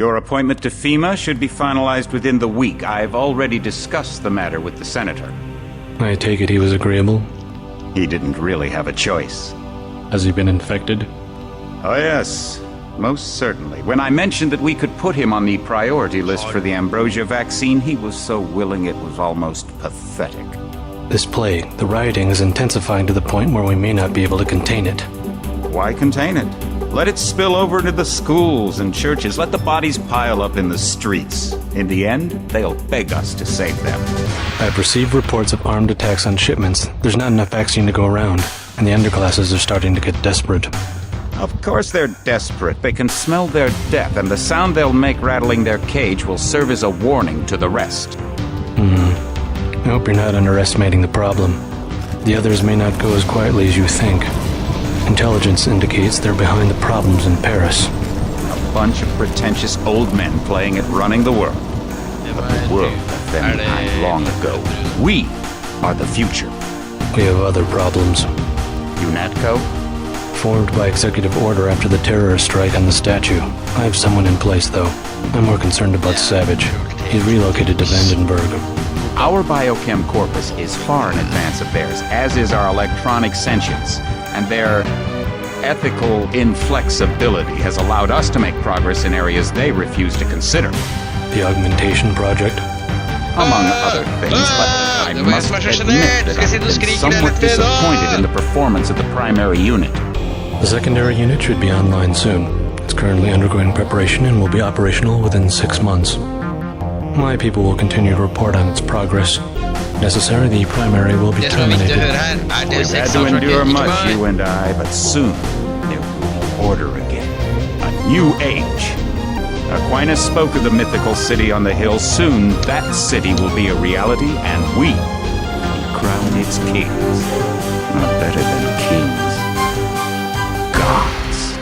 Your appointment to FEMA should be finalized within the week. I've already discussed the matter with the Senator. I take it he was agreeable? He didn't really have a choice. Has he been infected? Oh yes, most certainly. When I mentioned that we could put him on the priority list for the ambrosia vaccine, he was so willing it was almost pathetic. This plague, the rioting is intensifying to the point where we may not be able to contain it. Why contain it? Let it spill over into the schools and churches. Let the bodies pile up in the streets. In the end, they'll beg us to save them. I've received reports of armed attacks on shipments. There's not enough vaccine to go around, and the underclasses are starting to get desperate. Of course they're desperate. They can smell their death, and the sound they'll make rattling their cage will serve as a warning to the rest. I hope you're not underestimating the problem. The others may not go as quietly as you think. Intelligence indicates they're behind the problems in Paris. A bunch of pretentious old men playing at running the world. But the world left them behind long ago. We are the future. We have other problems. UNATCO? Formed by executive order after the terrorist strike on the statue. I have someone in place, though. I'm more concerned about Savage. He's relocated to Vandenberg. Our biochem corpus is far in advance of theirs, as is our electronic sentience, and their ethical inflexibility has allowed us to make progress in areas they refuse to consider. The augmentation project? Among other things, but I must admit that I've been somewhat disappointed in the performance of the primary unit. The secondary unit should be online soon. It's currently undergoing preparation and will be operational within 6 months. My people will continue to report on its progress. Necessary, the primary will be terminated. We've had to endure much, you and I, but soon there will be order again. A new age. Aquinas spoke of the mythical city on the hill. Soon that city will be a reality, and we will crown its kings. Not better than kings. Gods.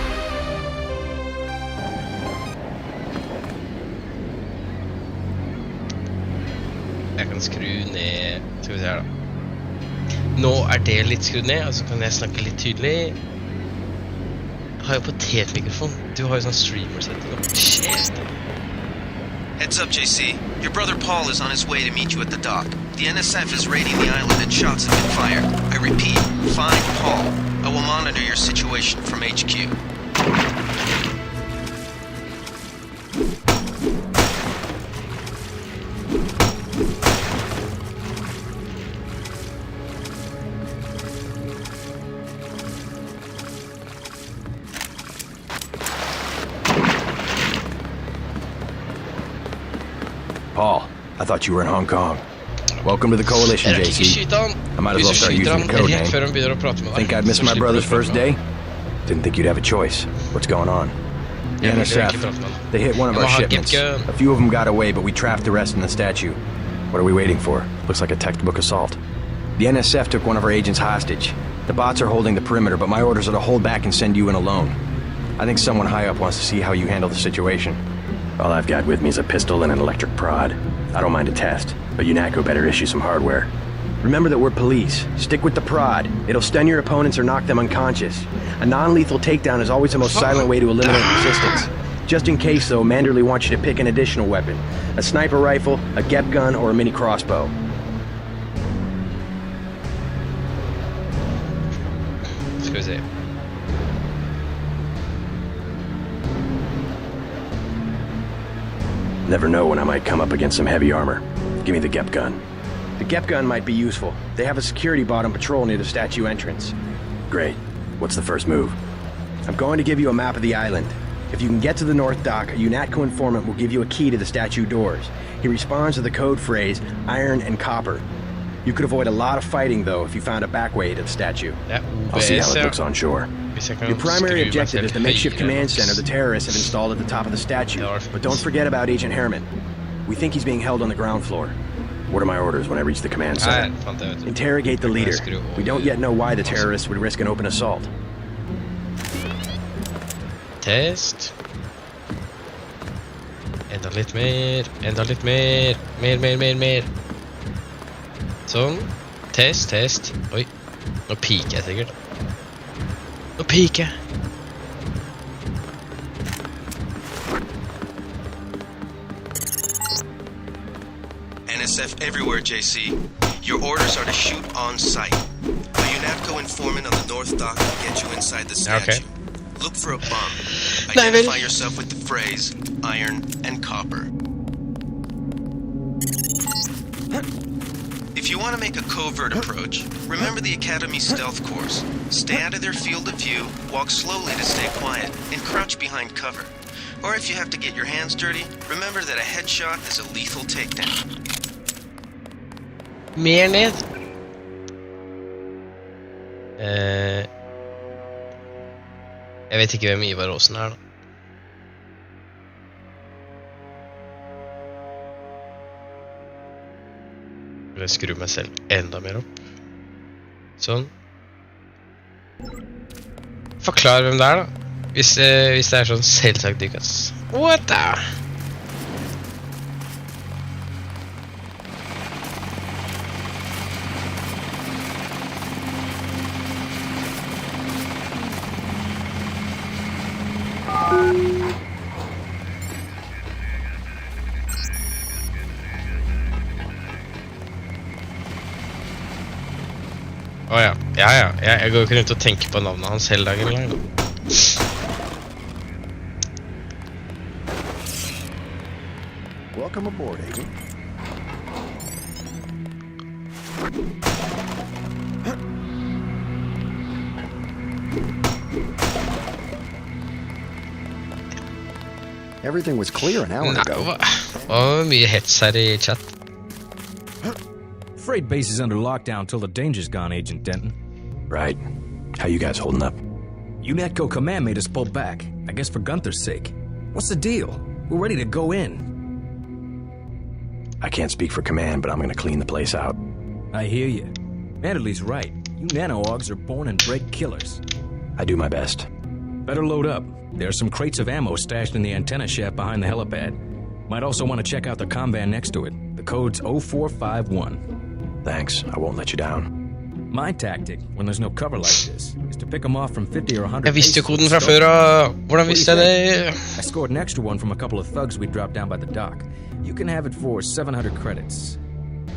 Jeg kan skru ned. Skal vi se her da. Nå det litt skrudd ned, og så kan jeg snakke litt tydelig. Jeg har jo potetmikrofon. Du har jo sånn streamer-setting. Shit. Heads up, JC. Your brother Paul is on his way to meet you at the dock. The NSF is raiding the island and shots have been fired. I repeat, find Paul. I will monitor your situation from HQ. Paul, I thought you were in Hong Kong. Welcome to the Coalition, JC. I might as well start using the code name. Think I'd miss my brother's first day? Didn't think you'd have a choice. What's going on? The NSF. They hit one of our shipments. A few of them got away, but we trapped the rest in the statue. What are we waiting for? Looks like a textbook assault. The NSF took one of our agents hostage. The bots are holding the perimeter, but my orders are to hold back and send you in alone. I think someone high up wants to see how you handle the situation. All I've got with me is a pistol and an electric prod. I don't mind a test, but UNATCO better issue some hardware. Remember that we're police. Stick with the prod. It'll stun your opponents or knock them unconscious. A non-lethal takedown is always the most silent way to eliminate resistance. Just in case, though, Manderley wants you to pick an additional weapon. A sniper rifle, a GEP gun, or a mini crossbow. Ska vi se. Never know when I might come up against some heavy armor. Give me the GEP gun. The GEP gun might be useful. They have a security bot on patrol near the statue entrance. Great. What's the first move? I'm going to give you a map of the island. If you can get to the North Dock, a UNATCO informant will give you a key to the statue doors. He responds to the code phrase, iron and copper. You could avoid a lot of fighting, though, if you found a back way to the statue. I'll see how it looks on shore. Your primary objective is the makeshift command center the terrorists have installed at the top of the statue. But don't forget about Agent Herman. We think he's being held on the ground floor. What are my orders when I reach the command center? Interrogate the leader. We don't yet know why the terrorists would risk an open assault. Test. Enda litt mer. Enda litt mer. Mer. Sånn. Test. Oi. Nå piker jeg sikkert. Nå piker jeg. NSF everywhere, JC. Your orders are to shoot on site. A UNATCO informant on the North Dock will get you inside the statue. Okay. Look for a bum. Identify yourself with the phrase iron and copper. If you want to make a covert approach, remember the Academy stealth course. Stay out of their field of view, walk slowly to stay quiet, and crouch behind cover. Or if you have to get your hands dirty, remember that a headshot is a lethal takedown. Mer ned. Jeg vet ikke hvem Ivar Aasen er da. Jeg skrur meg selv enda mer opp. Sånn. Forklar hvem det er da. Hvis det er sånn selvsagt dykkes. What the? Åja, ja, jeg går ikke rundt og tenker på navnet hans hele dagen lang da. Welcome aboard, Agent. Everything was clear an hour ago. Hva mye hets her I chat. Freight base is under lockdown till the danger's gone, Agent Denton. Right. How you guys holding up? UNATCO command made us pull back, I guess for Gunther's sake. What's the deal? We're ready to go in. I can't speak for command, but I'm gonna clean the place out. I hear you. Manderley's right. You nano-augs are born and bred killers. I do my best. Better load up. There are some crates of ammo stashed in the antenna shaft behind the helipad. Might also want to check out the comm van next to it. The code's 0451. Thanks, I won't let you down. My tactic, when there's no cover like this, is to pick them off from 50 or 100 Jeg visste jo koden fra før, og hvordan visste jeg det? I scored an extra one from a couple of thugs we dropped down by the dock. You can have it for 700 credits.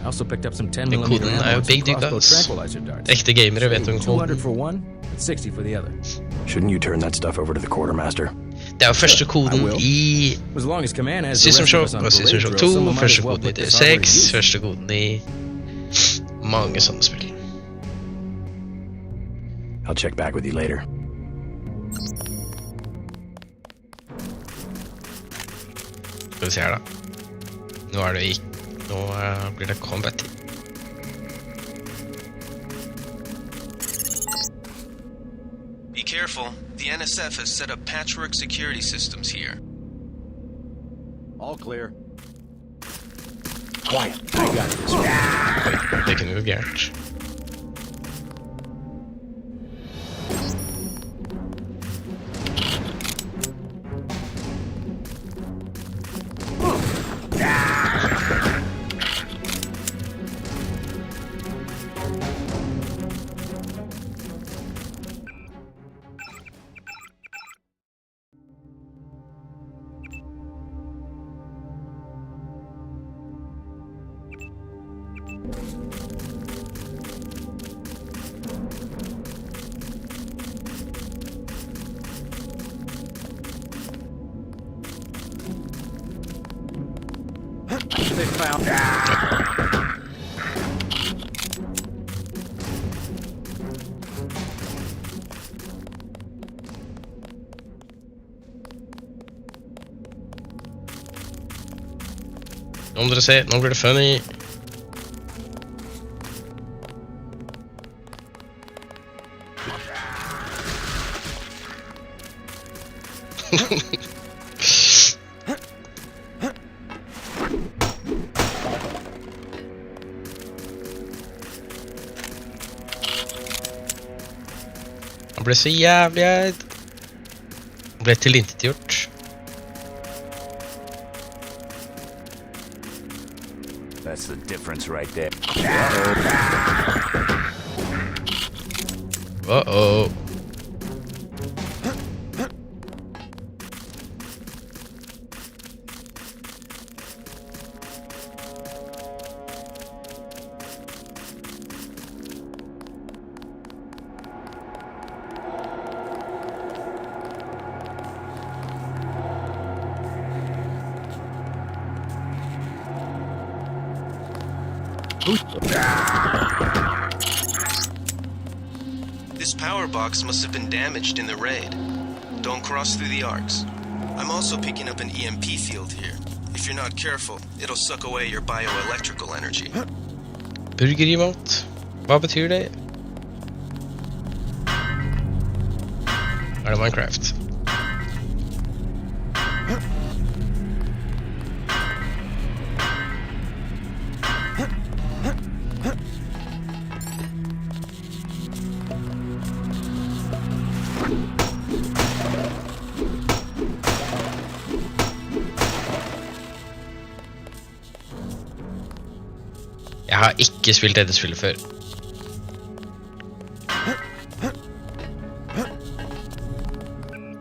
I also picked up some 10mm koden ammo jo big and some crossbow ass. tranquilizer darts. Ekte gamere vet om 200 koden. for one, and 60 for the other. Shouldn't you turn that stuff over to the quartermaster? Det jo første koden I As long as command has System the rest Shock of us on og System parade Shock drill, 2, someone might første as well koden I put this Deus already Ex, used. første koden I mange sånne spill. I'll check back with you later. Skal vi se her da. Nå det ikke. Nå blir det combat. Be careful. The NSF has set up patchwork security systems here. All clear. Quiet, I got this. Oi, det kunne gå gærent. They found... Nå må dere se, nå blir det funny. Han ble så jævlig heid. Han ble tilintetgjort. That's the difference right there. Uh-oh. This power box must have been damaged in the raid. Don't cross through the arcs. I'm also picking up an EMP field here. If you're not careful, it'll suck away your bioelectrical energy. Burgerimat? Hva betyr det? Det Minecraft? Jeg har ikke spilt dette spillet før.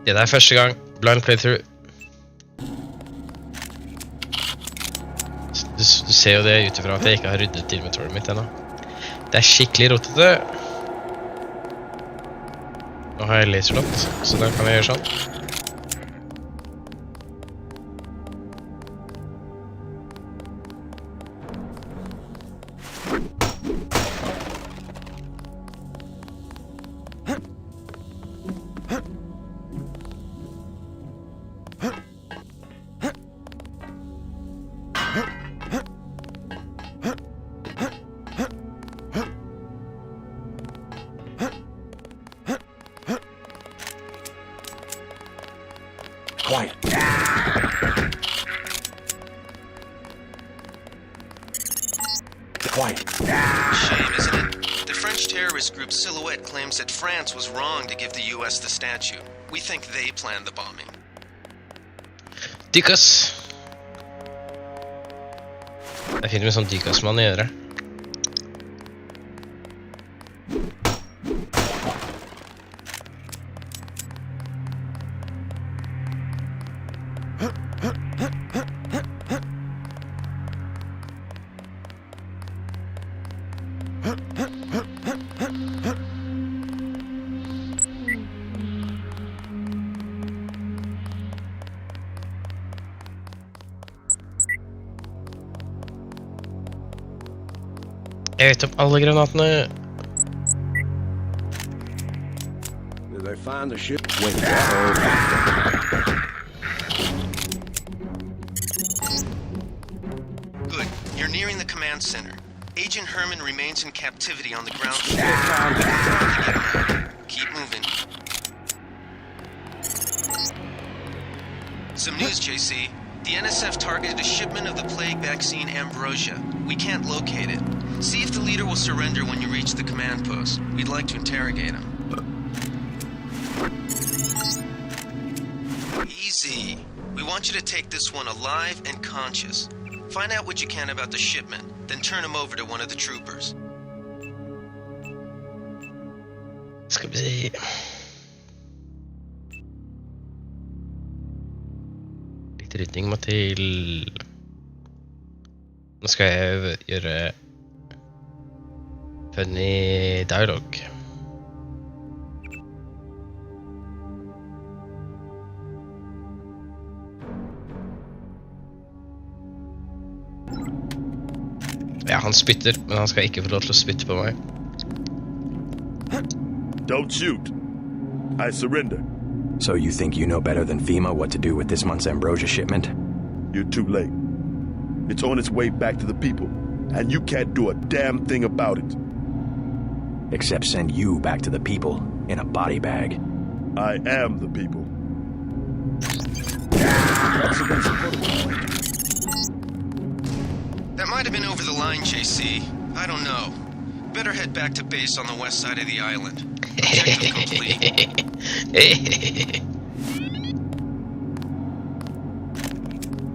Det er første gang. Blind playthrough. Du ser jo det utifra at jeg ikke har ryddet inventoryet mitt ennå. Det er skikkelig rotete. Nå har jeg laserlott, så da kan jeg gjøre sånn. Quiet. Quiet. Shame, isn't it? The French terrorist group Silhouette claims that France was wrong to give the US the statue. We think they planned the bombing. Dykas! Det er fint med sånn dykasmann i øret. Jeg vet om alle granatene. Did they find the ship? Good. You're nearing the command center. Agent Herman remains in captivity on the ground floor. Keep moving. Some news, JC. The NSF targeted a shipment of the plague vaccine Ambrosia. We can't locate it. See if the leader will surrender when you reach the command post. We'd like to interrogate him. Easy. We want you to take this one alive and conscious. Find out what you can about the shipment, then turn him over to one of the troopers. Skal vi se. Litt rydding må til. Nå skal jeg gjøre funny dialogue. Ja, han spytter, men han skal ikke få lov til å spytte på meg. Don't shoot. I surrender. So you think you know better than FEMA what to do with this month's Ambrosia shipment? You're too late. It's on its way back to the people, and you can't do a damn thing about it. Except send you back to the people in a body bag. I am the people. That might have been over the line, JC. I don't know. Better head back to base on the west side of the island. Objective complete.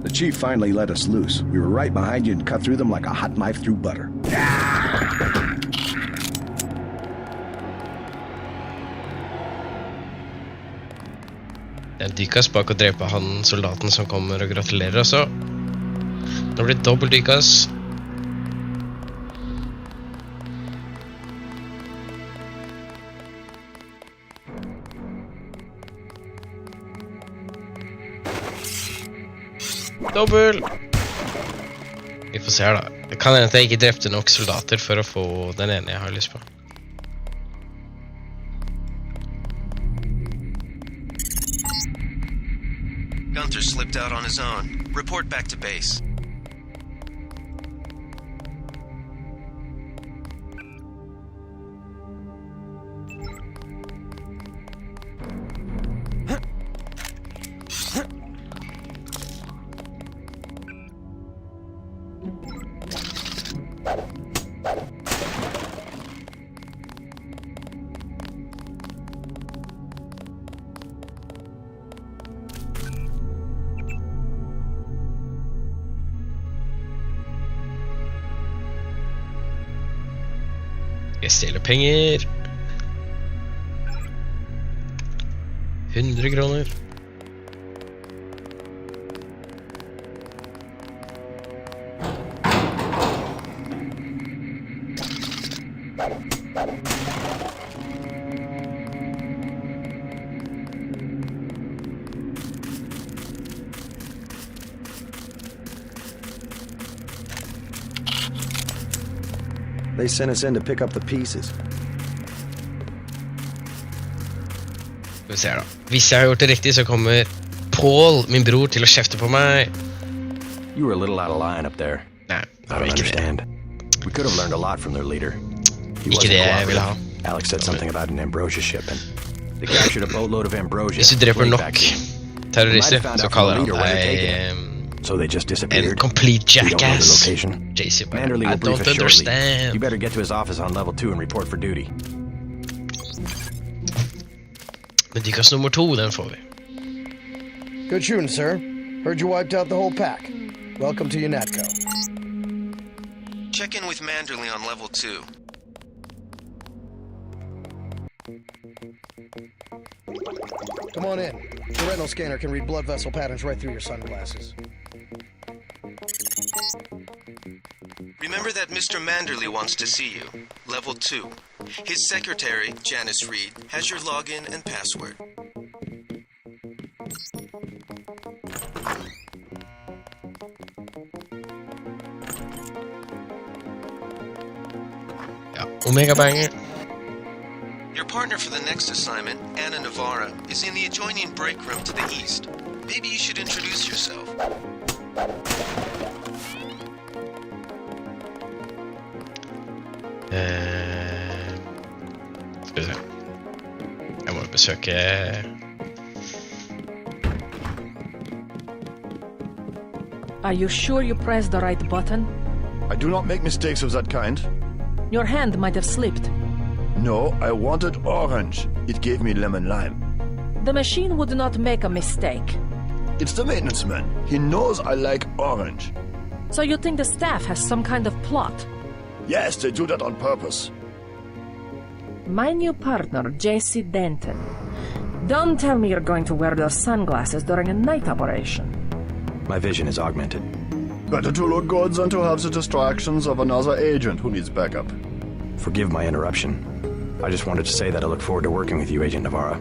The chief finally let us loose. We were right behind you and cut through them like a hot knife through butter. Det er en dykas bak å drepe han soldaten som kommer og gratulerer også. Nå blir det dobbelt dykas. Dobbel! Vi får se her da. Det kan hende at jeg ikke drepte nok soldater for å få den ene jeg har lyst på. Gunther slipped out on his own. Report back to base. Jeg stjeler penger. 100 kroner. They sent us in to pick up the pieces. Skal vi se da. Hvis jeg har gjort det riktig, så kommer Paul, min bror, til å kjefte på meg. You were a little out of line up there. Nei, I don't understand. We could have learned a lot from their leader. He Ikke det jeg ville ha. Alex said something about an ambrosia shipment. They captured a boatload of ambrosia. Hvis du dreper nok terrorister, så kaller han deg So they just disappeared. en complete jackass. JC, I don't understand. You better get to his office on level 2 and report for duty. Men dykas nummer 2, den får vi. Good shooting, sir. Heard you wiped out the whole pack. Welcome to UNATCO. Check in with Manderley on level 2. Come on in. The retinal scanner can read blood vessel patterns right through your sunglasses. Remember that Mr. Manderley wants to see you. Level 2. His secretary, Janice Reed, has your login and password. Ja, Omega Banger. Your partner for the next assignment, Anna Navarra, is in the adjoining break room to the east. Maybe you should introduce yourself. Skal vi se. Jeg må besøke... Are you sure you pressed the right button? I do not make mistakes of that kind. Your hand might have slipped. No, I wanted orange. It gave me lemon lime. The machine would not make a mistake. It's the maintenance man. He knows I like orange. So you think the staff has some kind of plot? Yes, they do that on purpose. My new partner, J.C. Denton. Don't tell me you're going to wear those sunglasses during a night operation. My vision is augmented. Better to look good than to have the distractions of another agent who needs backup. Forgive my interruption. I just wanted to say that I look forward to working with you, Agent Navarra.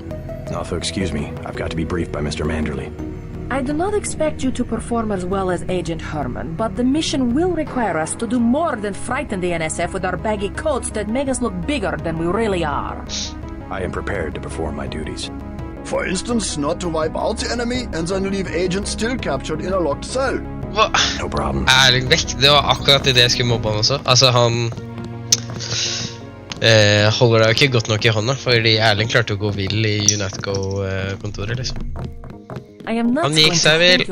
Also, excuse me, I've got to be briefed by Mr. Manderley. I do not expect you to perform as well as Agent Herman, but the mission will require us to do more than frighten the NSF with our baggy coats that make us look bigger than we really are. I am prepared to perform my duties. For instance, not to wipe out the enemy and then leave agents still captured in a locked cell. Hva? No problem. Erling Beck, det var akkurat det jeg skulle mobbe han også. Altså, han holder deg jo ikke godt nok i hånda, fordi Erling klarte å gå vill i UNATCO-kontoret, liksom. Han gikk seg vel,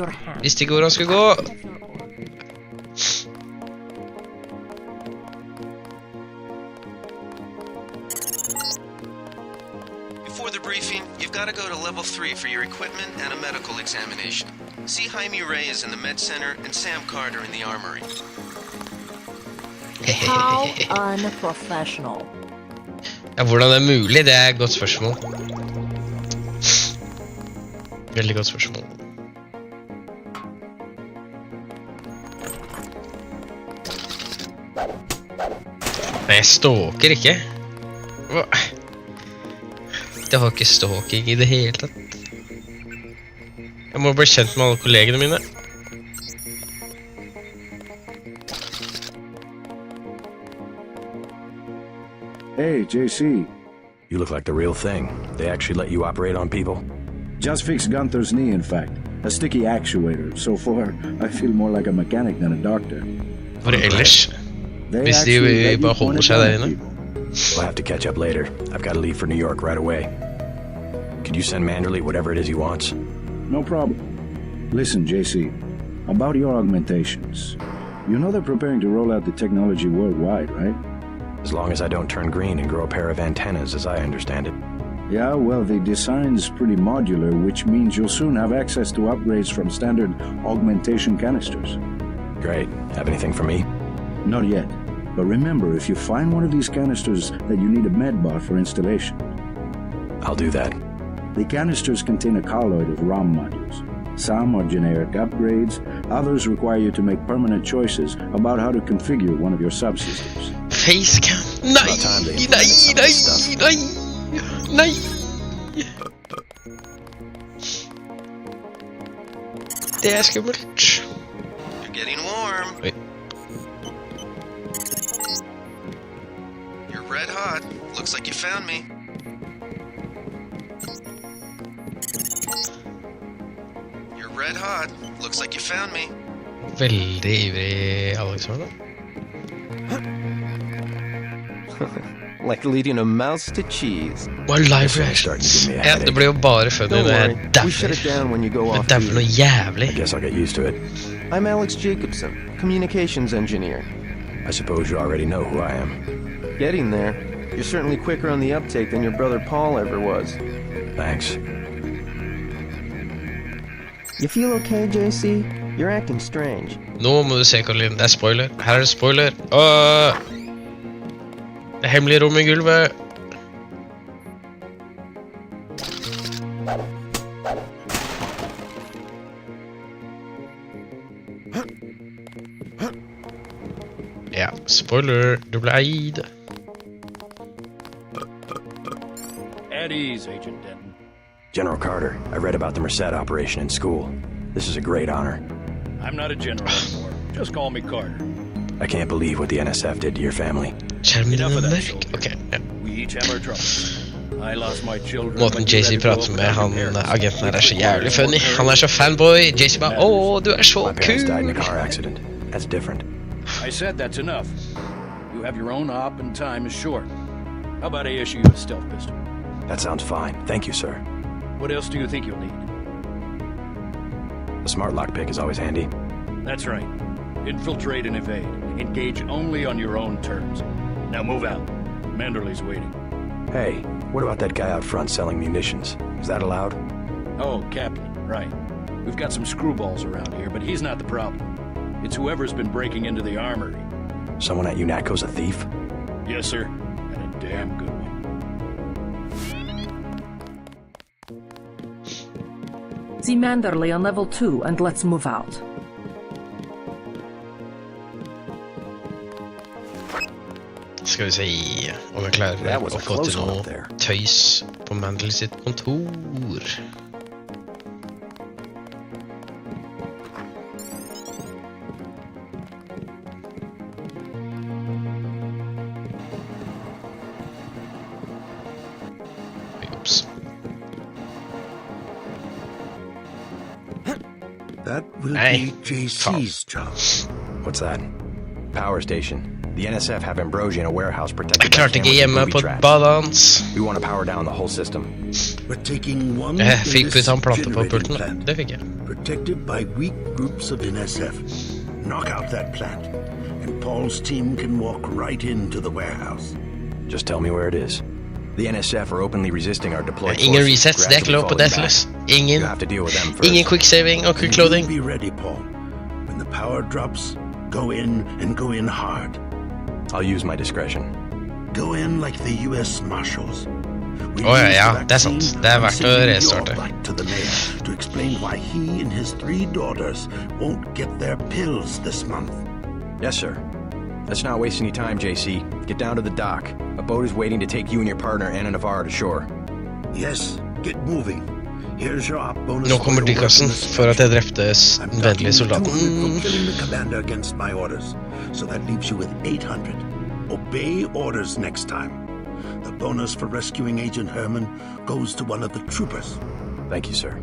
visste ikke hvor han skulle gå. Before the briefing, you've got to go to level 3 for your equipment and a medical examination. See Jaime Reyes in the med center and Sam Carter in the armory. How unprofessional. Ja, hvordan det mulig, det et godt spørsmål. Veldig godt spørsmål. Nei, jeg stalker ikke. Hva? Det var ikke stalking i det hele tatt. Jeg må bli kjent med alle kollegene mine. Hey, JC. You look like the real thing. They actually let you operate on people? Just fixed Gunther's knee, in fact. A sticky actuator. So far, I feel more like a mechanic than a doctor. Var det ellers? Hvis de bare holder seg der inne? We'll have to catch up later. I've got to leave for New York right away. Could you send Manderley whatever it is he wants? No problem. Listen, JC, about your augmentations. You know they're preparing to roll out the technology worldwide, right? As long as I don't turn green and grow a pair of antennas, as I understand it. Yeah, well, the design's pretty modular, which means you'll soon have access to upgrades from standard augmentation canisters. Great. Have anything for me? Not yet. But remember, if you find one of these canisters, that you need a medbot for installation. I'll do that. The canisters contain a colloid of ROM modules. Some are generic upgrades, others require you to make permanent choices about how to configure one of your subsystems. Facecam! Nej! Det skummelt. You're getting warm. Wait. You're red hot. Looks like you found me. You're red hot. Looks like you found me. Veldig ivrig Alexander. Like leading a mouse to cheese. Well, live reactions. Ja, det blir jo bare funny når jeg dævler noe jævlig. I guess I'll get used to it. I'm Alex Jacobson, communications engineer. I suppose you already know who I am. Getting there. You're certainly quicker on the uptake than your brother Paul ever was. Thanks. You feel okay, JC? You're acting strange. Nå må du se, Caroline. Det spoiler. Her det spoiler. Det hemmelige rom I gulvet. Ja, spoiler. Du ble eid. At ease, Agent Denton. General Carter, I read about the Merced operation in school. This is a great honor. I'm not a general anymore. Just call me Carter. I can't believe what the NSF did to your family. Enough of that, soldier. Okay, yeah. We each have our troubles. I lost my children. Måten JC prater med han agenten her så jævlig funny. Han så fanboy. JC bare, du så My parents died in a car accident. That's different. I said that's enough. You have your own op and time is short. How about I issue you a stealth pistol? That sounds fine. Thank you, sir. What else do you think you'll need? A smart lockpick is always handy. That's right. Infiltrate and evade. Engage only on your own terms. Now move out. Manderley's waiting. Hey, what about that guy out front selling munitions? Is that allowed? Oh, Captain, right. We've got some screwballs around here, but he's not the problem. It's whoever's been breaking into the armory. Someone at UNATCO's a thief? Yes, sir. And a damn good one. See Manderley on level 2 and let's move out. Skal vi se om jeg klarer å få til noe tøys på Manderley sitt kontor. Oops. That will be JC's job. What's that? Power station. The NSF have ambrosia in a warehouse protected by cameras and booby traps. We want to power down the whole system. We're taking one generating plant, protected by weak groups of NSF. Knock out that plant, and Paul's team can walk right into the warehouse. Just tell me where it is. The NSF are openly resisting our deployed ingen resets, det lov på Deathless. Ingen quick saving or quick loading. Be ready, Paul. When the power drops, go in and go in hard. I'll use my discretion. Go in like the US Marshals. Ja, det sant. Det verdt å restarte. To the mayor to explain why he and his 3 daughters won't get their pills this month. Yes, sir. Let's not waste any time, JC. Get down to the dock. A boat is waiting to take you and your partner, Anna Navarro, to shore. Yes, get moving. Here's your op bonus. Nå kommer dykassen for at jeg drepte den vennlige soldaten. I'm killing the commander against my orders, so that leaves you with 800. Obey orders next time. the bonus for rescuing Agent Herman goes to one of the troopers. Thank you, sir.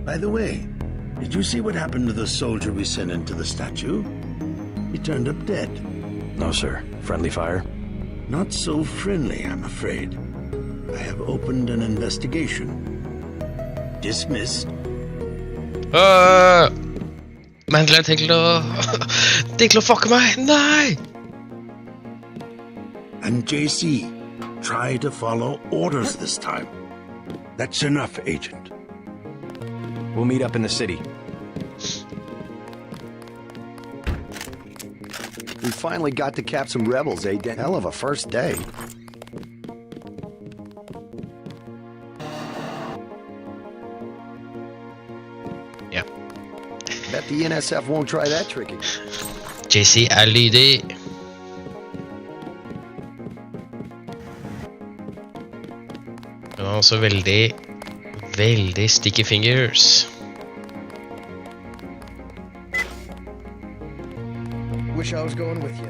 By the way, did you see what happened to the soldier we sent into the statue? He turned up dead. No, sir. Friendly fire? Not so friendly, I'm afraid. I have opened an investigation. Dismissed. Mandler til å fucke meg. Nei! And JC, try to follow orders this time. That's enough, Agent. We'll meet up in the city. We finally got to cap some rebels, eh? Hell of a first day. Ja. Bet the NSF won't try that trick again. JC lydig. Men han har også veldig sticky fingers. Wish I was going with you.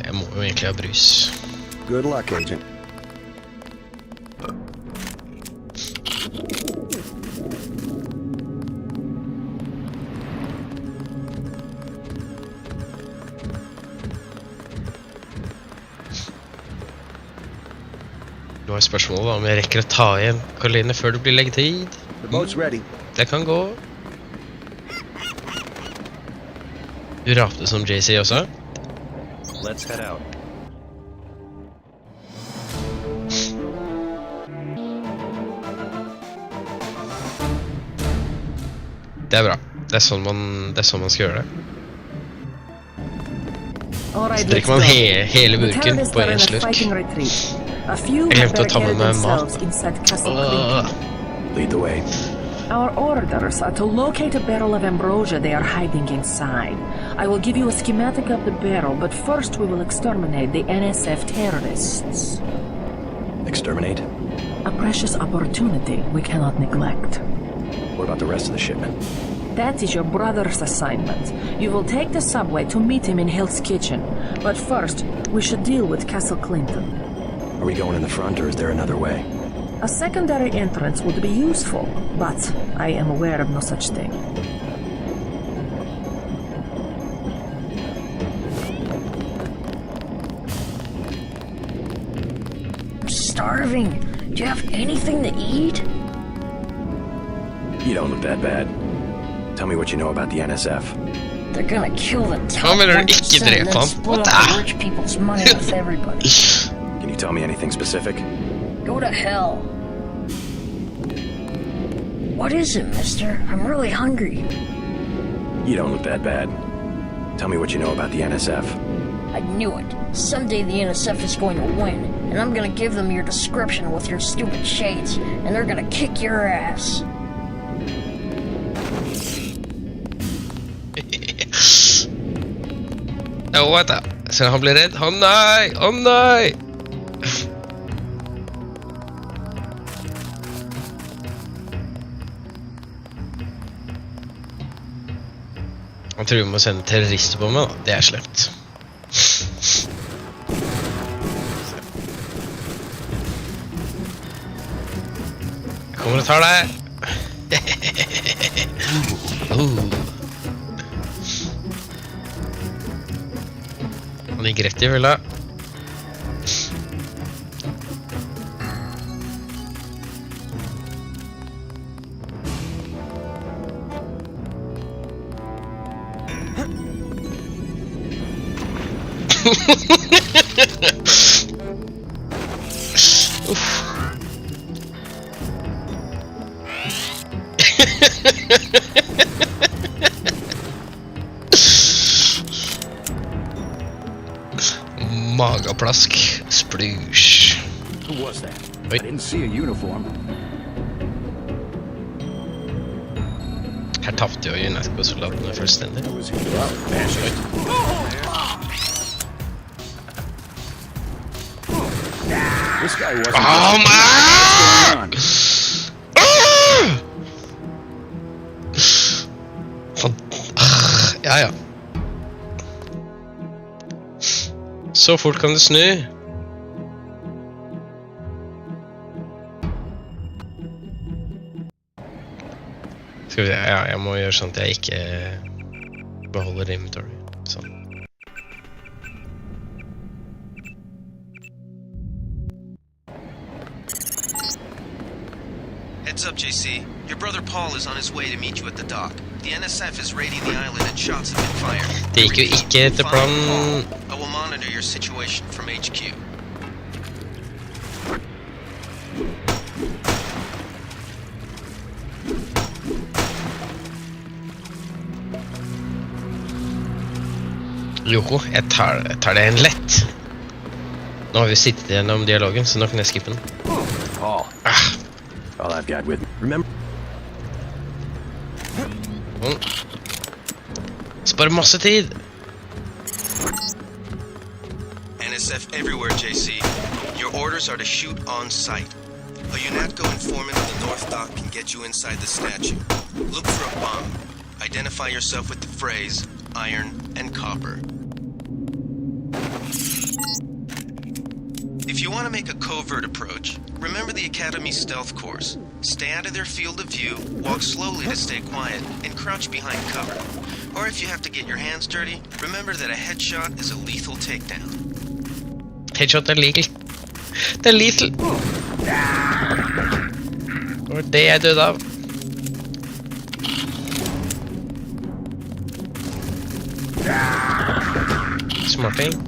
Jeg må jo egentlig ha brus. Good luck, Agent. Nå er spørsmålet da, om jeg rekker å ta igjen Karoline før det blir leggetid. The boat's ready. Det kan gå. Du rapte som JC også? Let's head out. Det er bra. Det er sånn man skal gjøre det. Så drikker man hele burken på en slurk. Jeg glemte å ta med meg mat. Lead the way. Our orders are to locate a barrel of ambrosia they are hiding inside. I will give you a schematic of the barrel, but first we will exterminate the NSF terrorists. Exterminate? A precious opportunity we cannot neglect. What about the rest of the shipment? That is your brother's assignment. You will take the subway to meet him in Hill's kitchen. But first, we should deal with Castle Clinton. Are we going in the front, or is there another way? A secondary entrance would be useful, but I am aware of no such thing. I'm starving. Do you have anything to eat? You don't look that bad. Tell me what you know about the NSF. They're gonna kill the top 1% and then split up rich people's money with everybody. Can you tell me anything specific? Go to hell. What is it, mister? I'm really hungry. You don't look that bad. Tell me what you know about the NSF. I knew it. Someday the NSF is going to win, and I'm gonna give them your description with your stupid shades, and they're gonna kick your ass. Oh, what the? Så han blir redd? Å nei! Å nei! Han tror vi må sende terrorister på meg da. Det er slemt. Jeg kommer og tar deg. Han gikk rett i hullet. Magaplask. Sploosh. Who was that? Wait. I didn't see a uniform. Her tappte jo UNESCO-soldatene fullstendig. This guy wasn't. Oh man! Ja. Så fort kan det snu. Skal vi se, ja, jeg må gjøre sånn at jeg ikke beholder inventory. Sånn. Heads up, JC. Your brother Paul is on his way to meet you at the dock. The NSF is raiding the island and shots have been fired. Det gikk jo ikke etter planen. I will monitor your situation from HQ. Jo, jeg tar det en lett. Nå har vi sittet gjennom dialogen, så nå kan jeg skippe den. Paul. All I've got with me. Remember? Spar masse tid. NSF everywhere, JC. Your orders are to shoot on sight. A UNATCO informant of the North Dock can get you inside the statue. Look for a bomb. Identify yourself with the phrase iron and copper. If you want to make a covert approach, remember the Academy stealth course. Stay out of their field of view, walk slowly to stay quiet, and crouch behind cover. Or if you have to get your hands dirty, remember that a headshot is a lethal takedown. Headshot er legal. Det er lethal. Det var det jeg døde av. Smarting.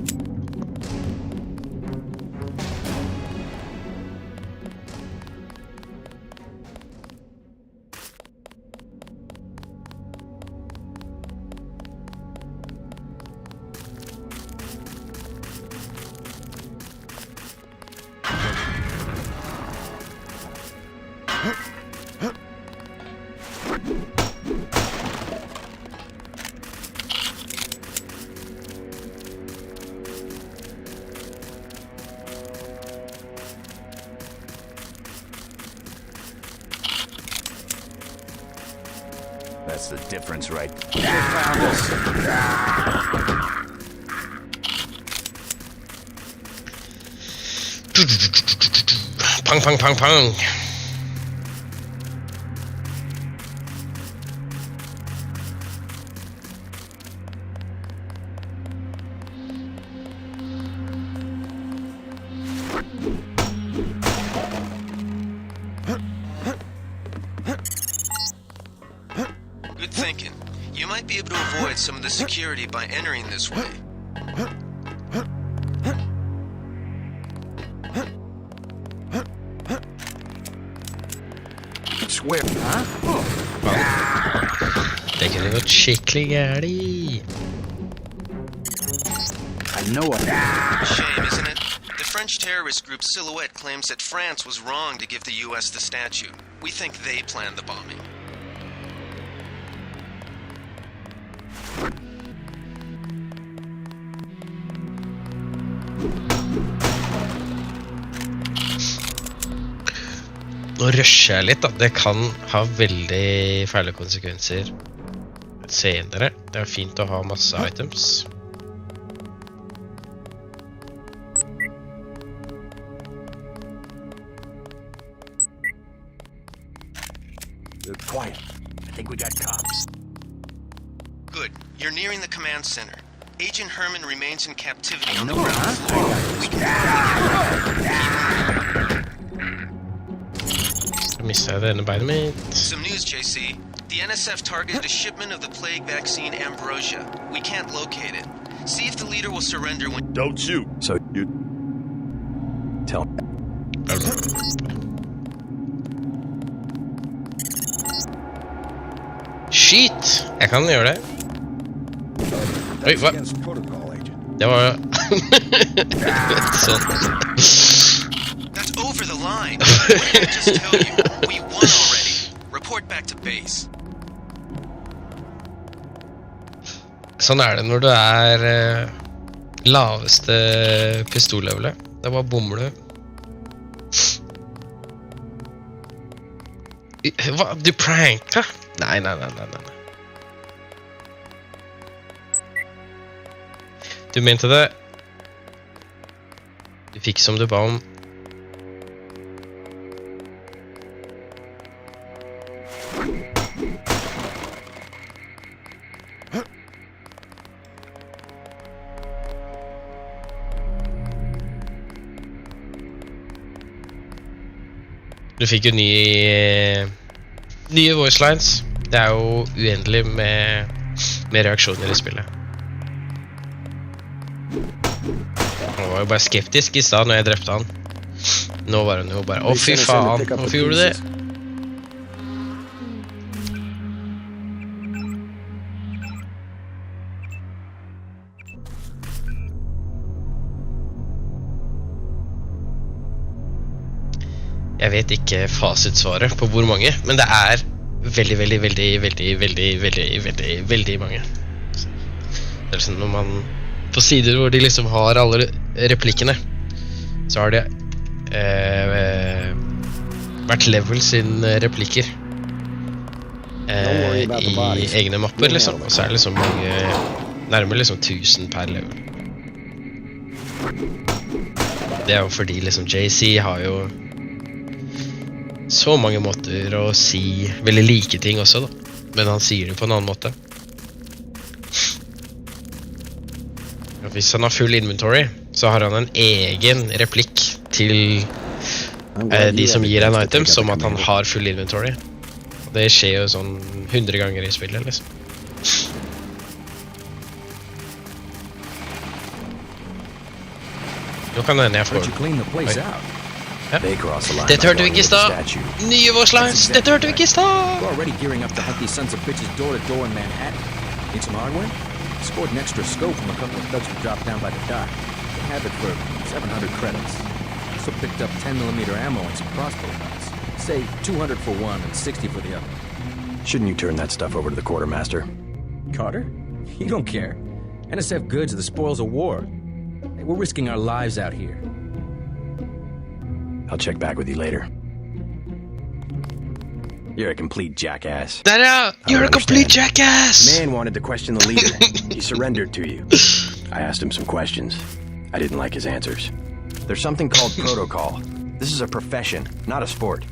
That's the difference, right? Pang, pang, pang, pang. Good thinking. You might be able to avoid some of the security by entering this way. Swear, huh? Det kunne gått skikkelig gærlig. I know it. Shame, isn't it? The French terrorist group Silhouette claims that France was wrong to give the U.S. the statue. We think they planned the bombing. Nå rusher jeg litt da, det kan ha veldig feile konsekvenser senere. Det er fint å ha masse items. Quiet. I think we got cops. Good. You're nearing the command center. Agent Herman remains in captivity on the ground floor. We can Some news, JC. The NSF targeted a shipment of the plague vaccine Ambrosia. We can't locate it. See if the leader will surrender when... Don't shoot. So you... Tell me. Shit! Jeg kan gjøre det. Oi, hva? Det var... Sånn. That's over the line. What did I just tell you? We won already. Report back to base. Sånn det når du laveste pistollevelet. Det bare bommer du. Hva? Du pranka? Nei. Du mente det. Du fikk som du ba om. Du fikk jo nye voice lines. Det jo uendelig med reaksjoner I spillet. Han var jo bare skeptisk I stedet når jeg drepte han. Nå var han jo bare, fy faen, hvorfor gjorde du det? Jeg vet ikke fasitsvaret på hvor mange, men det veldig mange. Det liksom når man på sider hvor de liksom har alle replikkene, så har de hvert level sin replikker I egne mapper liksom, og så det liksom mange, nærmere liksom 1000 per level. Det jo fordi liksom JC har jo så mange måter å si veldig like ting også da, men han sier det på en annen måte. Hvis han har full inventory, så har han en egen replikk til de som gir en item, som at han har full inventory. Det skjer jo sånn 100 ganger I spillet, liksom. Nå kan jeg få... Dette hørte vi ikke I stad. Nye vårslines. Dette hørte vi ikke I stad. Already gearing up to hunt these sons of bitches door to door in Manhattan. Need some hardware? Scored an extra scope from a couple of thugs we dropped down by the dock. They have it for 700 credits. Also picked up 10mm ammo and some crossbow guns. Say 200 for one and 60 for the other. Shouldn't you turn that stuff over to the quartermaster? Carter? You don't care. NSF goods are the spoils of war. We're risking our lives out here. I'll check back with you later. You're a complete jackass. You're a complete jackass! Man wanted to question the leader. He surrendered to you. I asked him some questions. I didn't like his answers. There's something called protocol. This is a profession, not a sport.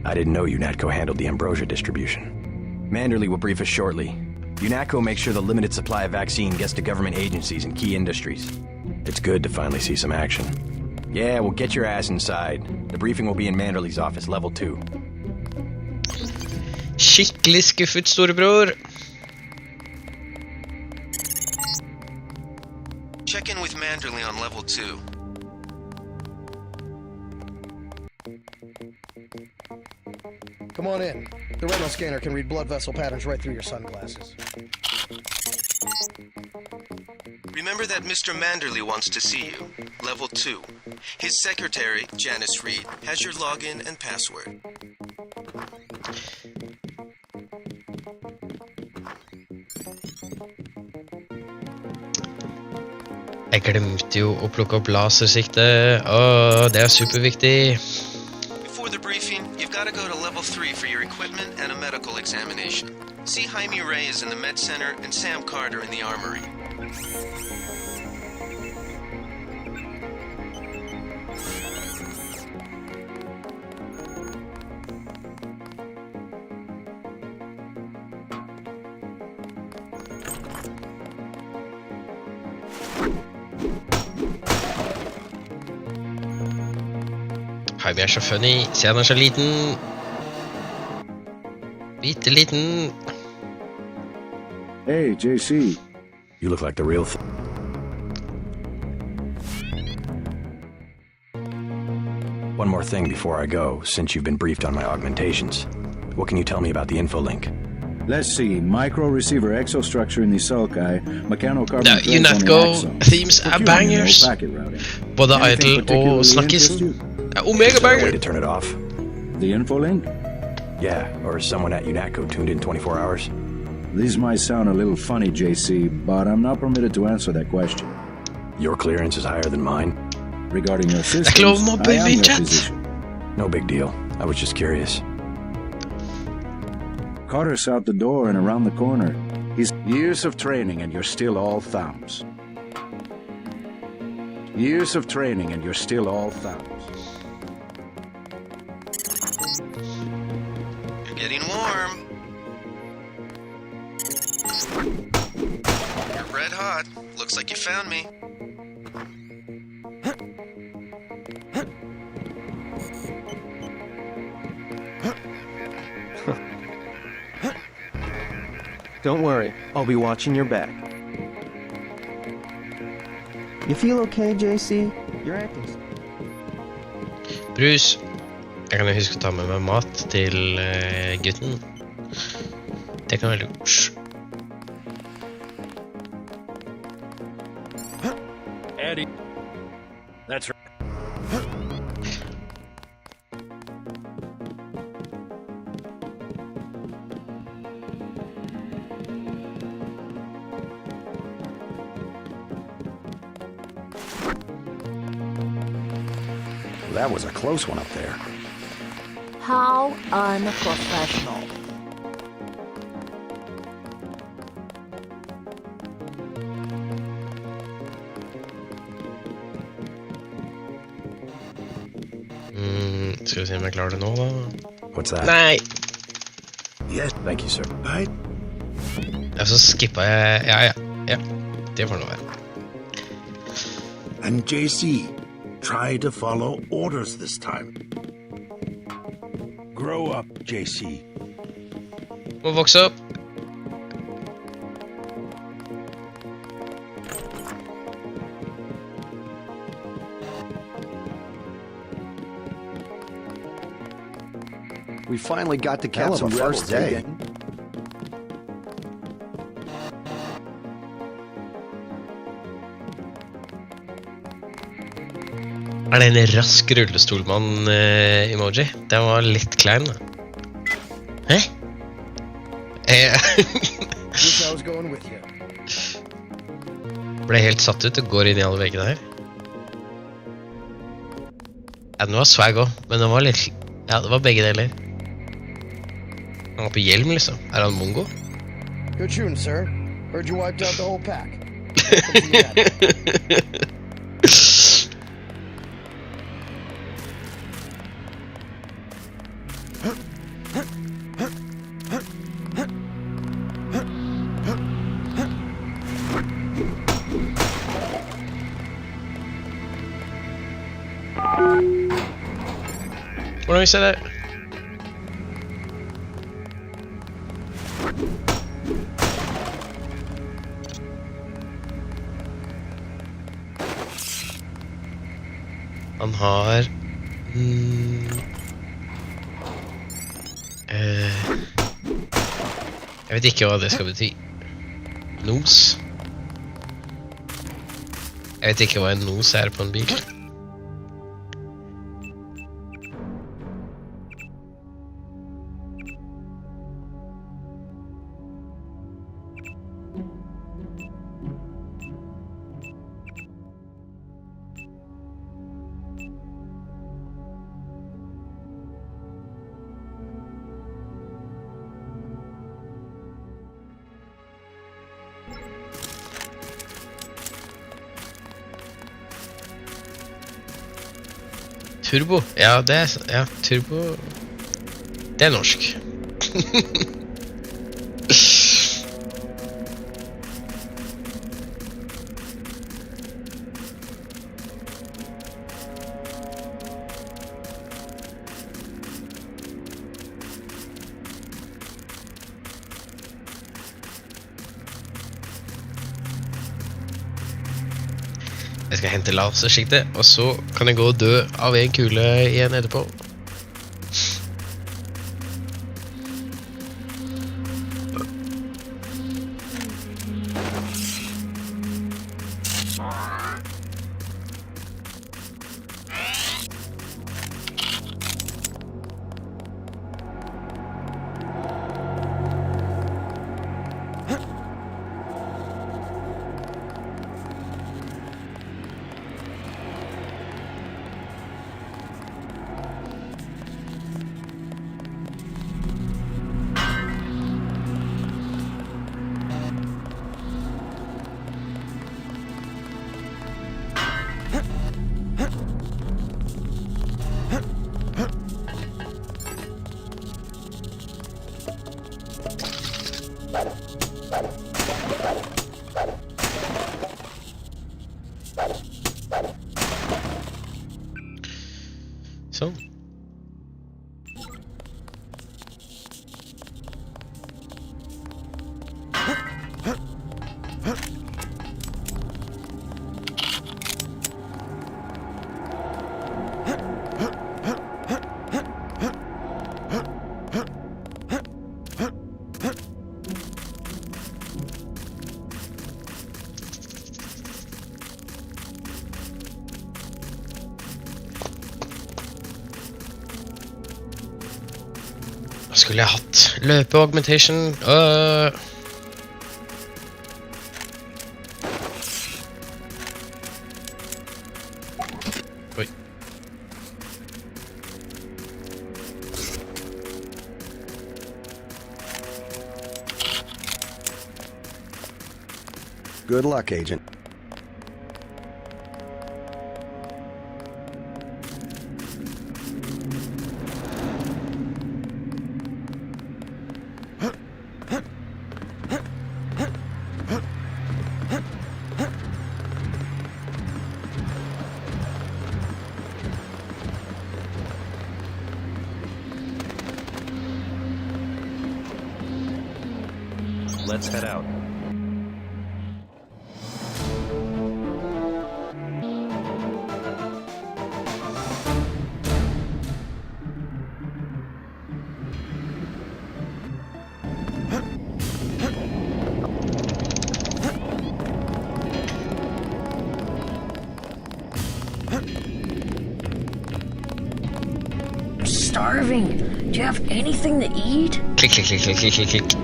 I didn't know UNATCO handled the ambrosia distribution. Manderley will brief us shortly. UNATCO makes sure the limited supply of vaccine gets to government agencies and key industries. It's good to finally see some action. Yeah, well, get your ass inside. The briefing will be in Manderley's office, level 2. Skikkelig skuffet, storebror. Check in with Manderley on level 2. Come on in. The retinal scanner can read blood vessel patterns right through your sunglasses. Remember that Mr. Manderley wants to see you. Level 2. His secretary, Janice Reed, has your login and password. Jeg glemte jo å plukke opp lasersikte. Det superviktig. Before the briefing, you've got to go to level 3 for your equipment and a medical examination. See Jaime Reyes in the med center and Sam Carter in the armory. Jaime så funny. Se han så liten. Bitte liten. Hey, JC. You look like the real thing. One more thing before I go, since you've been briefed on my augmentations. What can you tell me about the info link? Let's see. Micro-receiver exostructure in the sulci, mechanocarbon threads on the axon. Themes are bangers. Både idle og snakkisen. Omega banger! Way to turn it off. The info link? Yeah, or someone at UNATCO tuned in 24 hours. These might sound a little funny, JC, but I'm not permitted to answer that question. Your clearance is higher than mine. Regarding your systems, I am your physician. No big deal. I was just curious. Carter's out the door and around the corner. He's years of training and you're still all thumbs. Years of training and you're still all thumbs. You're getting warm. You're red hot. Looks like you found me. Don't worry, I'll be watching your back. You feel okay, JC? You're acting. Brus. Jeg kan jo huske å ta med meg mat til gutten. Det kan være lurt. Eddie. That's right. That was a close one up there. How unprofessional. Skal vi se om jeg klarer det nå, da? What's that? Nei! Yes. Thank you, sir. Right. Ja, så skippet jeg... Ja. Det får nå være. And JC, try to follow orders this time. Grow up, JC. Må vokse opp. We finally got to catch some first day. Det en rask rullestolmann-emoji? Den var litt klein, da. Hæ? Ble helt satt ut og går inn I alle veggene her. Ja, den var swag også, men den var litt... Ja, det var begge deler. Han var på hjelm, liksom. Han mongo? Good shooting, sir. Heard you wiped out the whole pack. Hvordan viser det? Han har... Jeg vet ikke hva det skal bety. Nos? Jeg vet ikke hva en nos på en bil. Turbo? Ja, det ja, turbo... Det norsk. Jeg skal hente lasersiktet, og så kan jeg gå og dø av en kule igjen etterpå. Så. Skulle jeg hatt løpe-augmentation? Oi. Good luck, Agent. Let's head out. Starving. Do you have anything to eat? Klikk, klikk, klikk, klikk, klikk, klikk.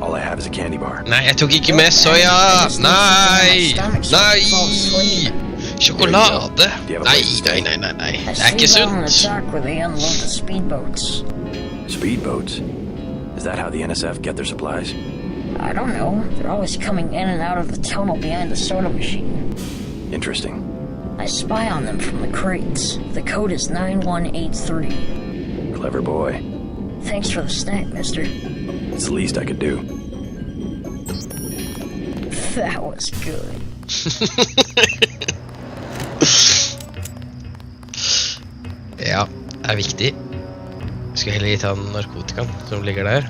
All I have is a candy bar. Nei, jeg tok ikke med soya! Nei! Nei! Sjokolade! Nei, nei, nei, nei, nei. Det er ikke sunt. Speedboats? Is that how the NSF get their supplies? I don't know. They're always coming in and out of the tunnel behind the soda machine. Interesting. I spy on them from the crates. The code is 9183. Clever boy. Thanks for the snack, mister. It's the least I could do. That was good. Ja, det er viktig. Jeg skal heller ta den narkotikaen som ligger der.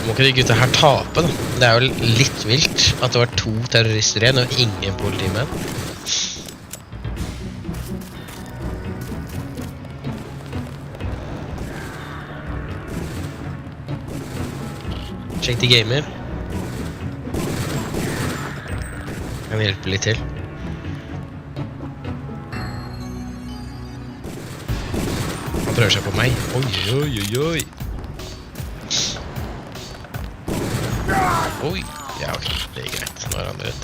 Må ikke de gutta her tape da? Det er jo litt vilt at det var 2 terrorister igjen og ingen politimenn. Sjekk de gamer. Kan hjelpe litt til. Han prøver seg på meg. Oi, oi, oi, oi. Oi. Ja, ok. Det er greit. Nå er han redd.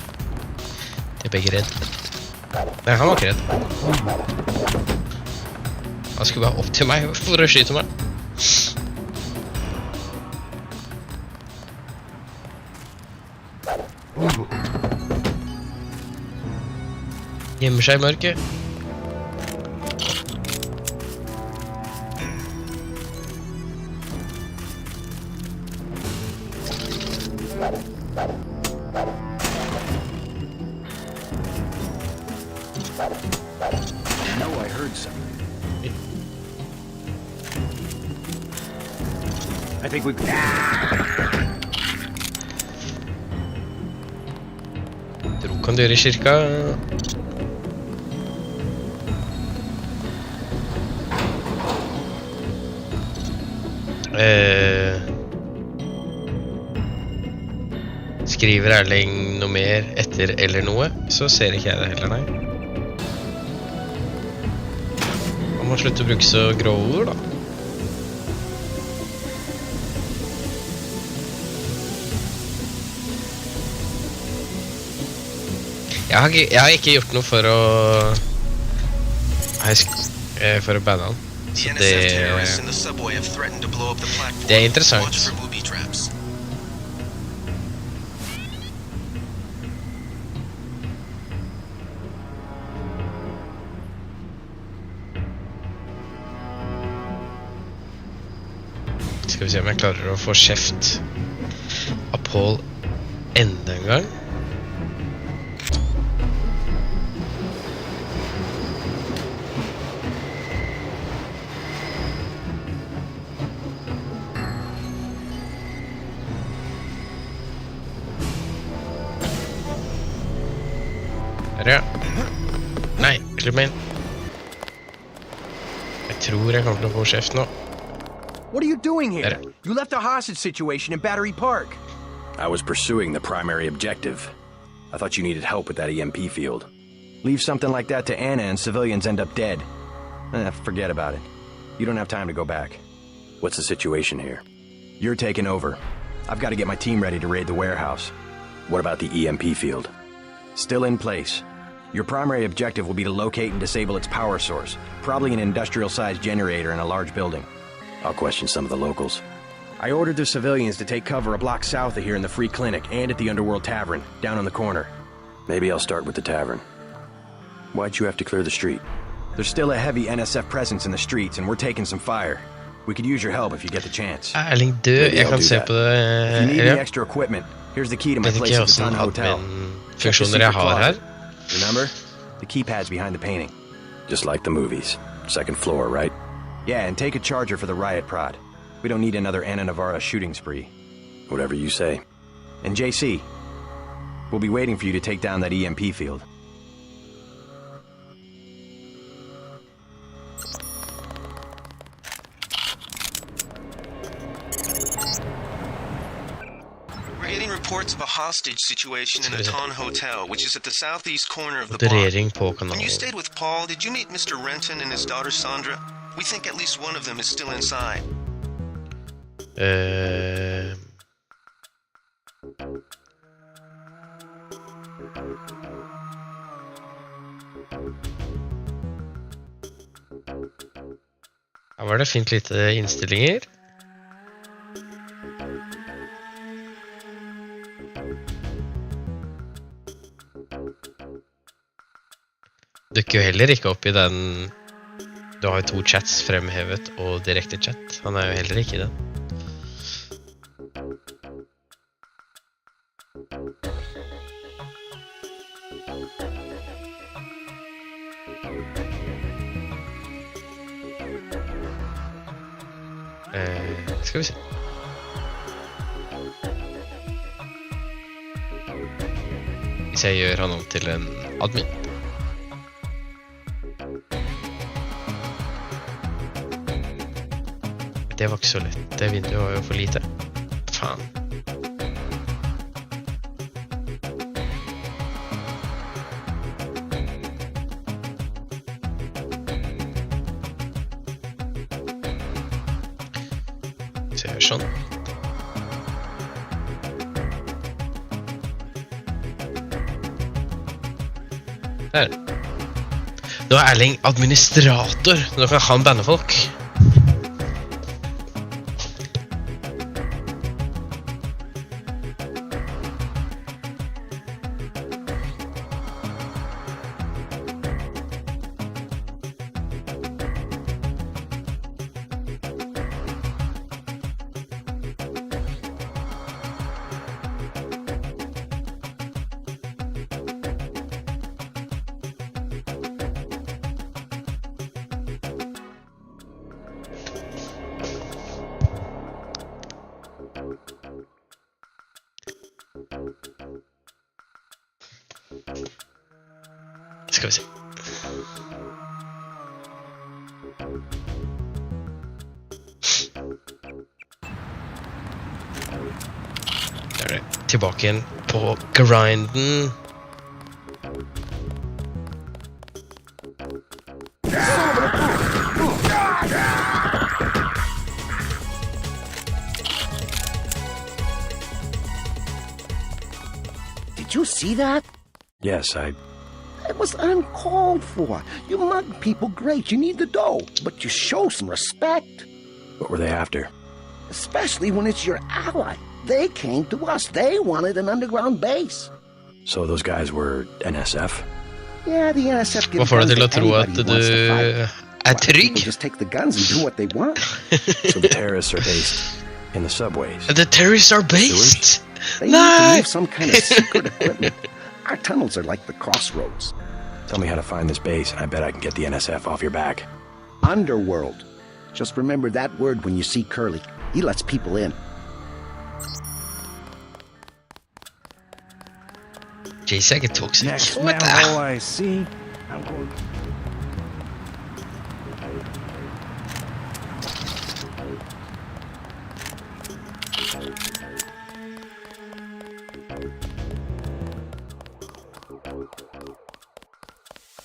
De er begge redd. Nei, han var ikke redd. Han skulle bare opp til meg for å skyte meg. Gjemmer seg i mørket. I think we... Tro kan du gjøre i kirka. Skriver Erling noe mer etter eller noe, så ser ikke jeg det heller, nei. Man må slutte å bruke så grå ord, da. Jeg har ikke gjort noe for å banne han. Så det er interessant. Skal vi se om jeg klarer å få kjeft av Paul enda en gang. Her, ja. Nei, slipp meg inn. Jeg tror jeg kommer til å få kjeft nå. What are you doing here? You left a hostage situation in Battery Park. I was pursuing the primary objective. I thought you needed help with that EMP field. Leave something like that to Anna and civilians end up dead. Forget about it. You don't have time to go back. What's the situation here? You're taking over. I've got to get my team ready to raid the warehouse. What about the EMP field? Still in place. Your primary objective will be to locate and disable its power source, probably an industrial-sized generator in a large building. I'll question some of the locals. I ordered the civilians to take cover a block south of here in the Free Clinic and at the Underworld Tavern, down on the corner. Maybe I'll start with the tavern. Why'd you have to clear the street? There's still a heavy NSF presence in the streets, and we're taking some fire. We could use your help if you get the chance. Erling død, jeg kan se på det. If you need any extra equipment, here's the key to my place at the Sun Hotel. Funksjoner jeg har her. Remember? The keypad's behind the painting. Just like the movies. Second floor, right? Yeah, and take a charger for the riot prod. We don't need another Anna Navarra shooting spree. Whatever you say. And JC, we'll be waiting for you to take down that EMP field. We're getting reports of a hostage situation in the Ton Hotel, which is at the southeast corner of the bar. When you stayed with Paul, did you meet Mr. Renton and his daughter Sandra? We think at least one of them is still inside. Her var det fint lite innstillinger. Dukker jo heller ikke opp i den. Du har jo 2 chats fremhevet og direkte chat. Han er jo heller ikke i den. Skal vi se. Hvis jeg gjør han om til en admin. Det var ikke så lett. Det vinduet var jo for lite. Faen. Så jeg gjør sånn. Der. Nå er Erling administrator. Nå kan han banne folk. Skal vi se. Der er det. Tilbake igjen på grinden. Did you see that? Yes, It was uncalled for. You mug people, great, you need the dough, but you show some respect. What were they after? Especially when it's your ally. They came to us. They wanted an underground base. So those guys were NSF? Yeah, the NSF Vad får du till att tro att du är trygg? Just take the guns and do what they want. So the terrorists are based in the subways? The terrorists are based? They need to move some kind of secret equipment. Our tunnels are like the crossroads. Tell me how to find this base, and I bet I can get the NSF off your back. Underworld. Just remember that word when you see Curly. He lets people in. Jay säkert toxic. Next manhole I see, I'm going...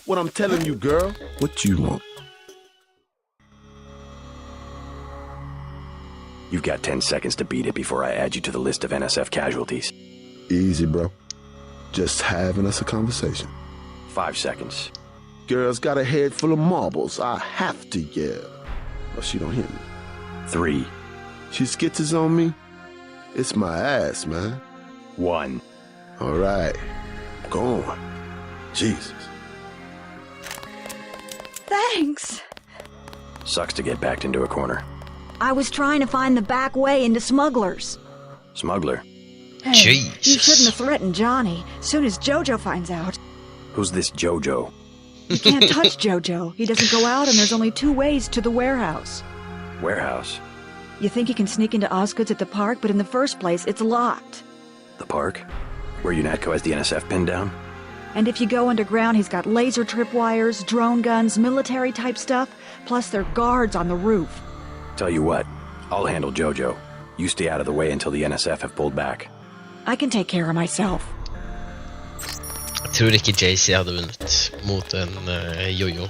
What I'm telling you, girl. What you want? You've got 10 seconds to beat it before I add you to the list of NSF casualties. Easy, bro. Just having us a conversation. 5 seconds. Girl's got a head full of marbles. I have to yell. Or she don't hear me. 3. She skitches on me. It's my ass, man. 1. All right. Go on. Jesus. Thanks. Sucks to get backed into a corner. I was trying to find the back way into Smugglers. Smuggler? Hey, Jesus. You shouldn't have threatened Johnny. Soon as Jojo finds out. Who's this Jojo? You can't touch Jojo. He doesn't go out, and there's only 2 ways to the warehouse. Warehouse? You think he can sneak into Osgood's at the park, but in the first place, it's locked. The park? Where UNATCO has the NSF pinned down? And if you go underground, he's got laser tripwires, drone guns, military-type stuff, plus there are guards on the roof. Tell you what, I'll handle Jojo. You stay out of the way until the NSF have pulled back. I can take care of myself. Jag tror inte JC hade vunnit mot en jojo.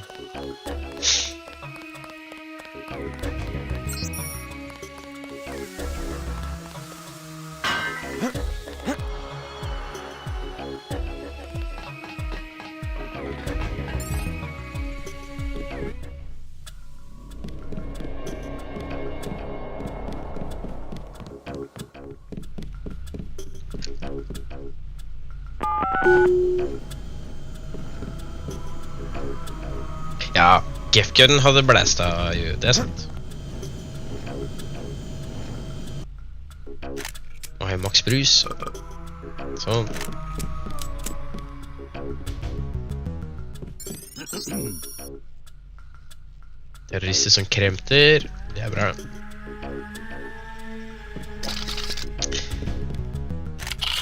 Ja, Gefgun hade blästa ju, det är sant. Och här Max Brus. Så. Terrorister som krämter, det är bra.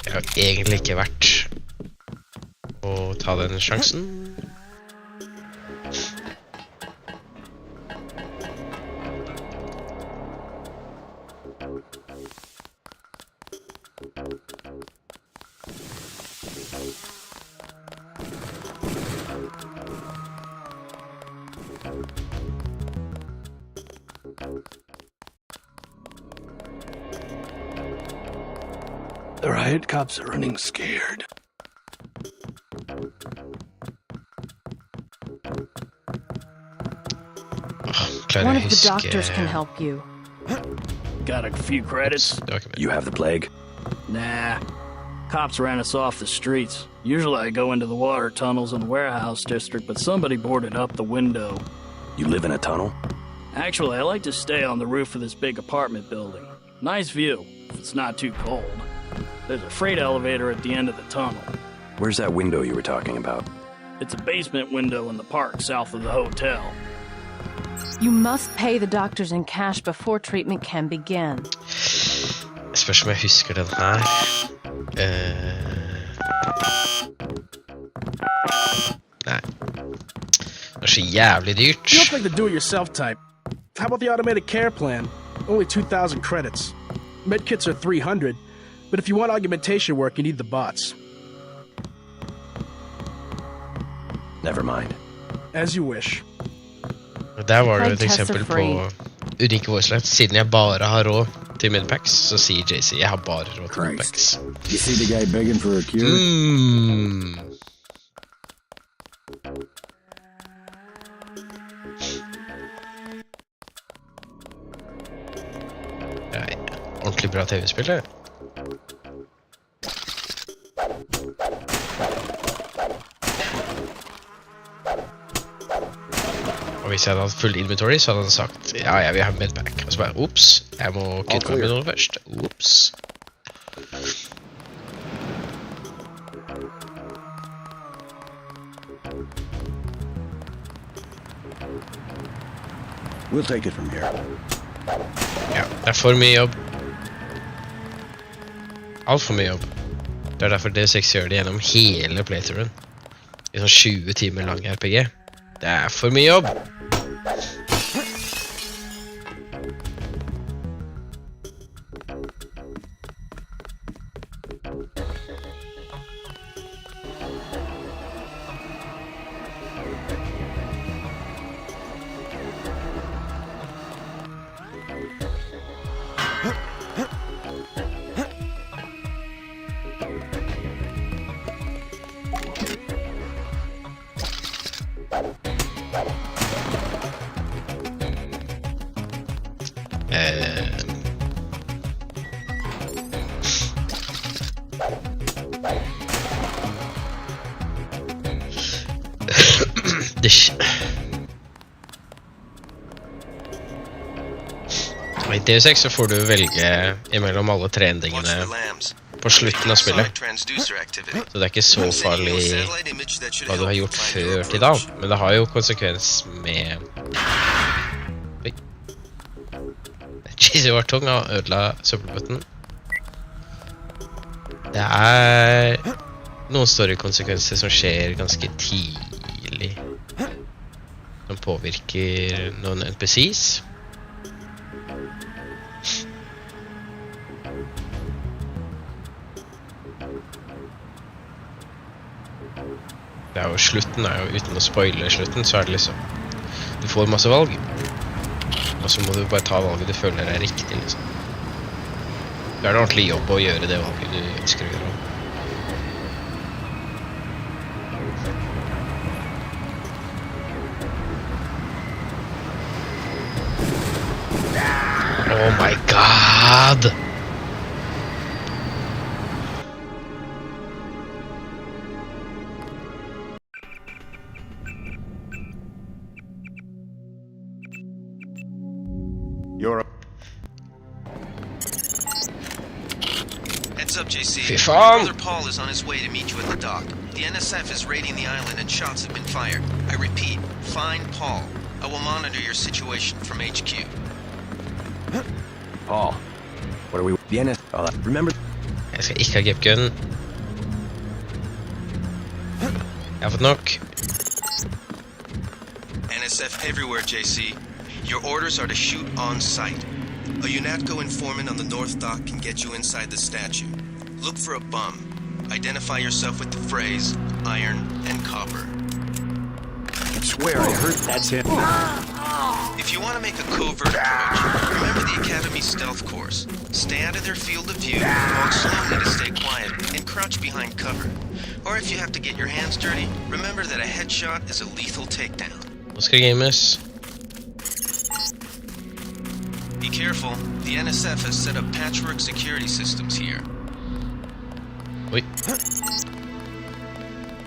Jag har egentligen inte varit och ta den chansen. The riot cops are running scared. One of the doctors can help you. Got a few credits. You have the plague? Nah. Cops ran us off the streets. Usually I go into the water tunnels in the warehouse district, but somebody boarded up the window. You live in a tunnel? Actually, I like to stay on the roof of this big apartment building. Nice view, if it's not too cold. There's a freight elevator at the end of the tunnel. Where's that window you were talking about? It's a basement window in the park south of the hotel. You must pay the doctors in cash before treatment can begin. Spørs om jeg husker den her. Nej. Det er så jævlig dyrt. You look like the do-it-yourself type. How about the automated care plan? Only 2,000 credits. Medkits are 300. But if you want augmentation work, you need the bots. Never mind. As you wish. Der var det et eksempel på unike voicelines. Siden jeg bare har råd til medpacks, så sier JC jeg har bare råd til medpacks. You see the guy begging for a cure? Nei, ordentlig bra TV-spill, det. Og hvis jeg hadde hatt full inventory, så hadde han sagt ja, jeg vil ha medpack. Og så bare, ups, jeg må kutte meg med noe først. Ups. We'll take it from here. Ja, det for mye jobb. Alt for mye jobb. Det derfor Deus Ex gjør det gjennom hele playthroughen. I sånn 20 timer lang RPG. Det for mye jobb. I Deus Ex så får du velge imellom alle tre endingene på slutten av spillet. Så det ikke så farlig hva du har gjort før til da, men det har jo konsekvens med... Oi. Cheesy var tung og ødela søppelbøtten. Det noen større konsekvenser som skjer ganske tidlig, som påvirker noen NPCs. Det jo slutten jo, uten å spoile slutten, så det liksom du får masse valg og så må du bare ta valget du føler riktig liksom. Det en ordentlig jobb å gjøre det valget du ønsker å gjøre. Oh my god! Heads up, JC. Brother Paul is on his way to meet you at the dock. The NSF is raiding the island and shots have been fired. I repeat, find Paul. I will monitor your situation from HQ. Paul, what are we... The NSF... remember... Jeg skal ikke ha gipgun. Jeg har fått nok. NSF everywhere, JC. Your orders are to shoot on sight. A UNATCO informant on the North Dock can get you inside the statue. Look for a bum. Identify yourself with the phrase, iron and copper. I swear I heard that's it. If you want to make a covert approach, remember the Academy's stealth course. Stay out of their field of view, walk slowly to stay quiet, and crouch behind cover. Or if you have to get your hands dirty, remember that a headshot is a lethal takedown. What skal games? Be careful, the NSF has set up patchwork security systems here. Wait.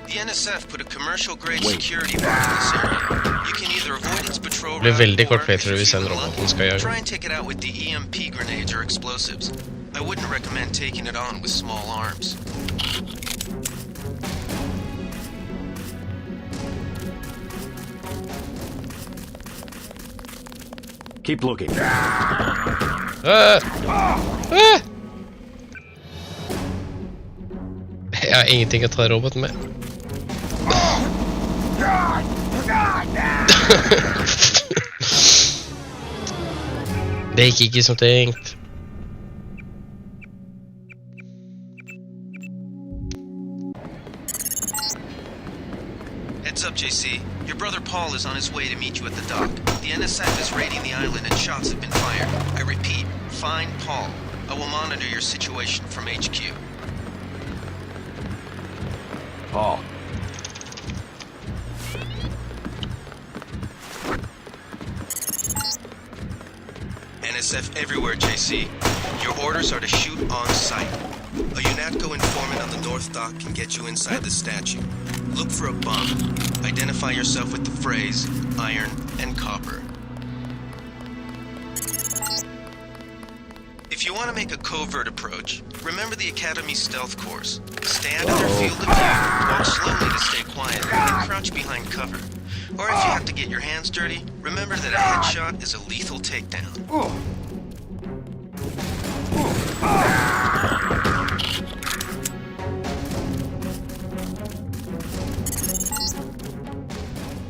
The NSF put a commercial-grade security box in this area. You can either avoid its patrol route, or if you feel lucky, try and take it out with the EMP grenades or explosives. I wouldn't recommend taking it on with small arms. Keep looking. Jeg har ingenting å ta roboten med. Det gikk ikke som tenkt. Heads up, JC. Your brother Paul is on his way to meet you at the dock. The NSF is raiding the island and shots have been fired. I repeat, find Paul. I will monitor your situation from HQ. Paul. NSF everywhere, JC. Your orders are to shoot on sight. A UNATCO informant on the North Dock can get you inside the statue. Look for a bomb. Identify yourself with the phrase, iron and copper. If you want to make a covert approach, remember the Academy stealth course. Stay out of their field of view, walk slowly to stay quiet, and crouch behind cover. Or if you have to get your hands dirty, remember that a headshot is a lethal takedown.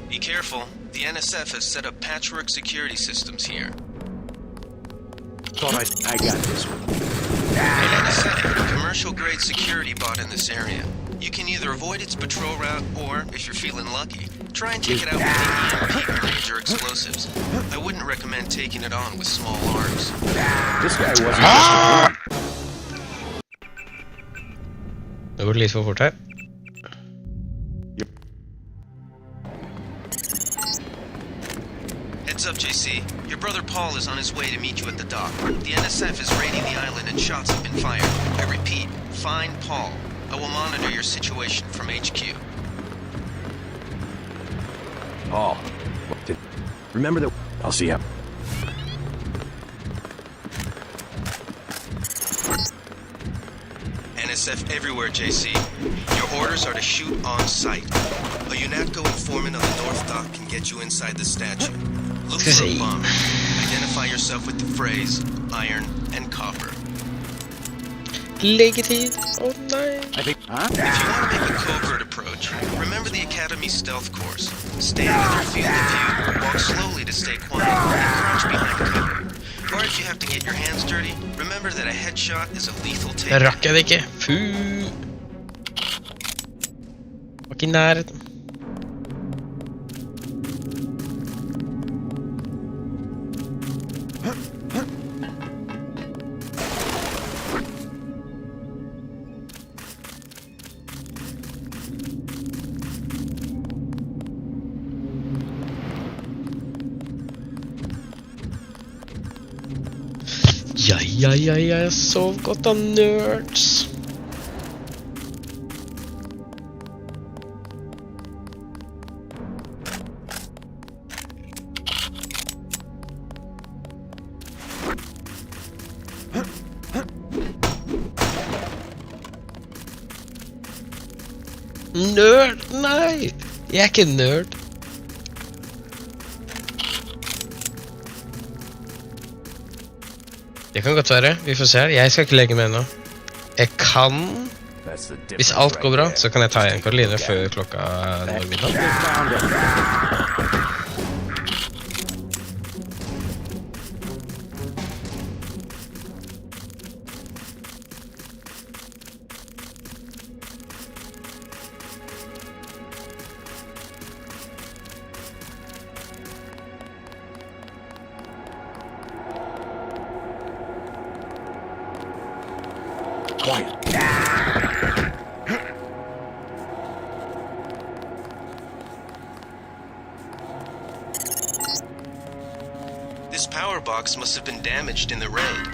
Be careful. The NSF has set up patchwork security systems here. Thought I got this one. NSF, a commercial-grade security bot in this area. You can either avoid its patrol route, or, if you're feeling lucky, try and take it out with the EMP grenades or explosives. I wouldn't recommend taking it on with small arms. This guy wasn't Det går litt for fort her. Heads up, JC. Your brother Paul is on his way to meet you at the dock. The NSF is raiding the island and shots have been fired. I repeat, find Paul. I will monitor your situation from HQ. Paul. Remember that. I'll see you. NSF everywhere, JC. Your orders are to shoot on sight. A UNATCO informant on the North Dock can get you inside the statue. Look for a bomb. Identify yourself with the phrase, iron and copper. Legitid. Oh no. If you want to make a covert approach, remember the Academy stealth course. Stay out of their field of view, walk slowly to stay quiet, and crouch behind cover. Or if you have to get your hands dirty, remember that a headshot is a lethal take. Jeg rakk det ikke. Fy. Var ikke i nærheten. Ja, jeg sov godt da, nerds. Nerd? Nei, jeg er ikke nerd. Det kan godt være, vi får se her. Jeg skal ikke legge med nå. Jeg kan... Hvis alt går bra, så kan jeg ta en Karoline før klokka når middag. This power box must have been damaged in the raid.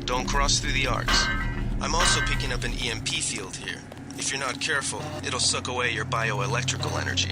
Don't cross through the arcs. I'm also picking up an EMP field here. If you're not careful, it'll suck away your bioelectrical energy.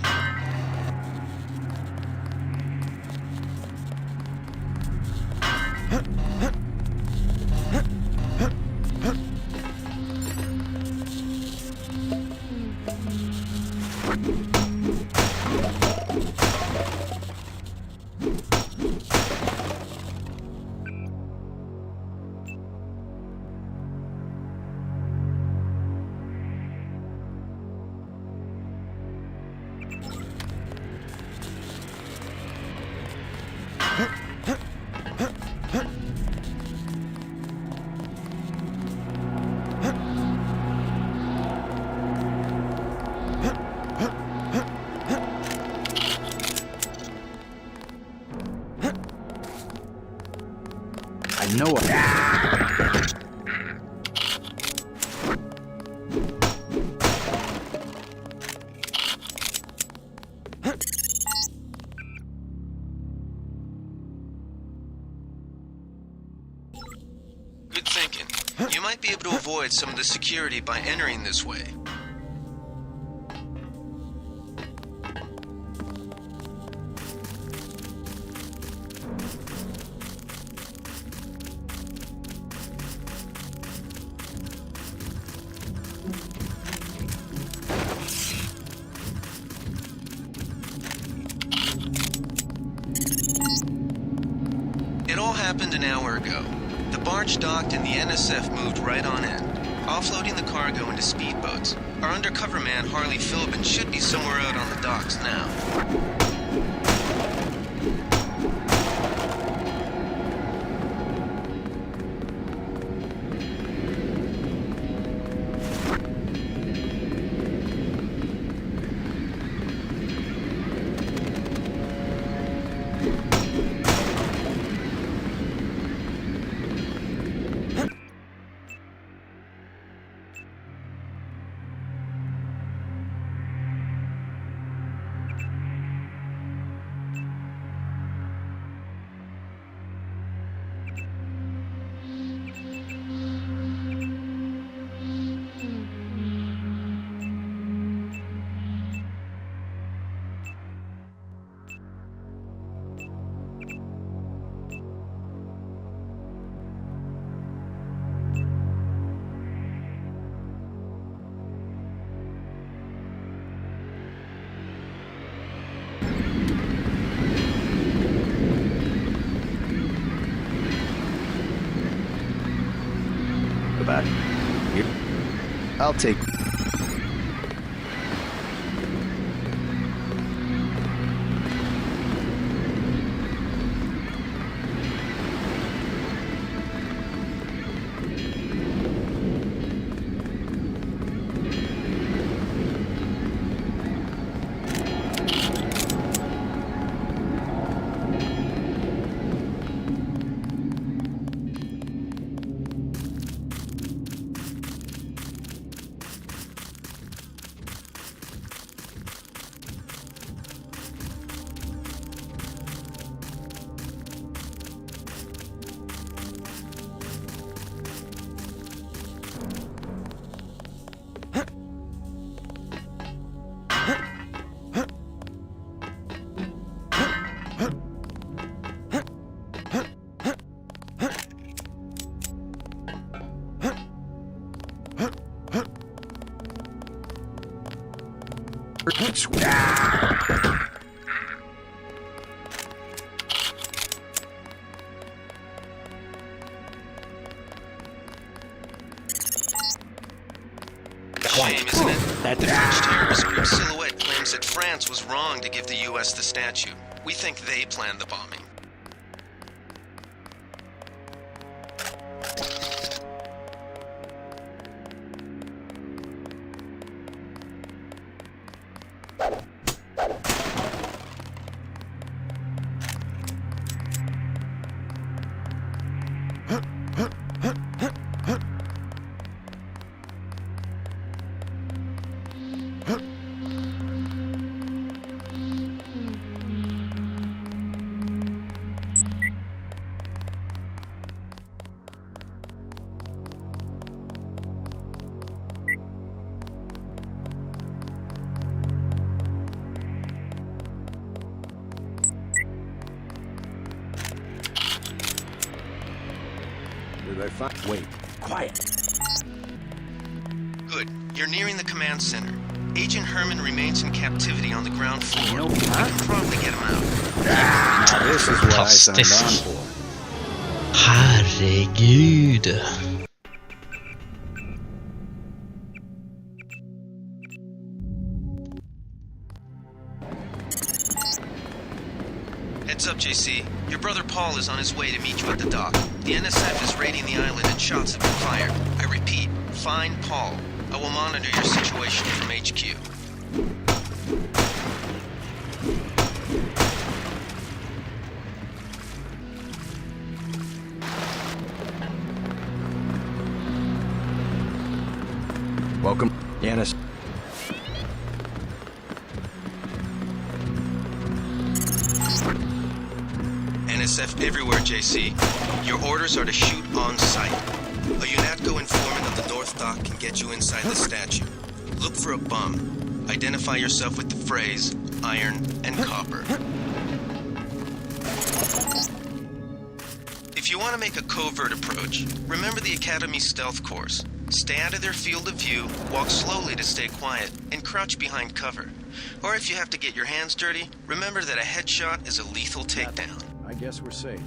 might be able to avoid some of the security by entering this way. It all happened an hour ago. The barge docked and the NSF moved right on in, offloading the cargo into speedboats. Our undercover man, Harley Philbin, should be somewhere out on the docks now. Back. Here. I'll take... Shame, isn't it? The French terrorist group Silhouette claims that France was wrong to give the U.S. the statue. We think they planned the bombing. Wait, quiet. Good. You're nearing the command center. Agent Herman remains in captivity on the ground floor. We can probably get him out. Now this is what I signed on for. Herregud. Heads up, JC. Your brother Paul is on his way to meet you at the dock. The NSF is raiding the island and shots have been fired. I repeat, find Paul. I will monitor your situation from HQ. Welcome, Yanis. NSF everywhere, JC. Your orders are to shoot on sight. A UNATCO informant of the North Dock can get you inside the statue. Look for a bum. Identify yourself with the phrase, iron and copper. If you want to make a covert approach, remember the Academy stealth course. Stay out of their field of view, walk slowly to stay quiet, and crouch behind cover. Or if you have to get your hands dirty, remember that a headshot is a lethal takedown. I guess we're safe.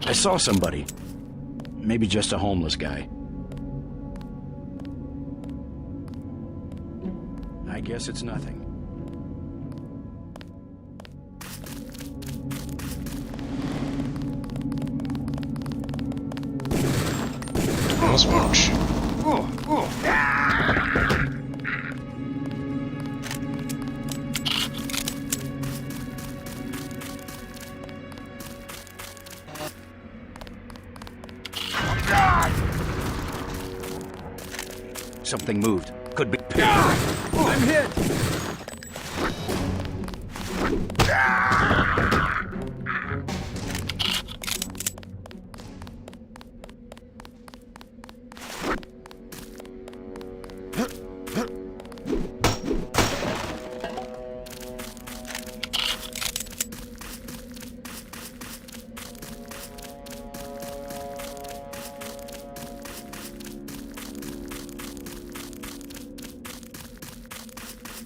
I saw somebody. Maybe just a homeless guy. I guess it's nothing. Smart. Something moved. Could be. I'm hit!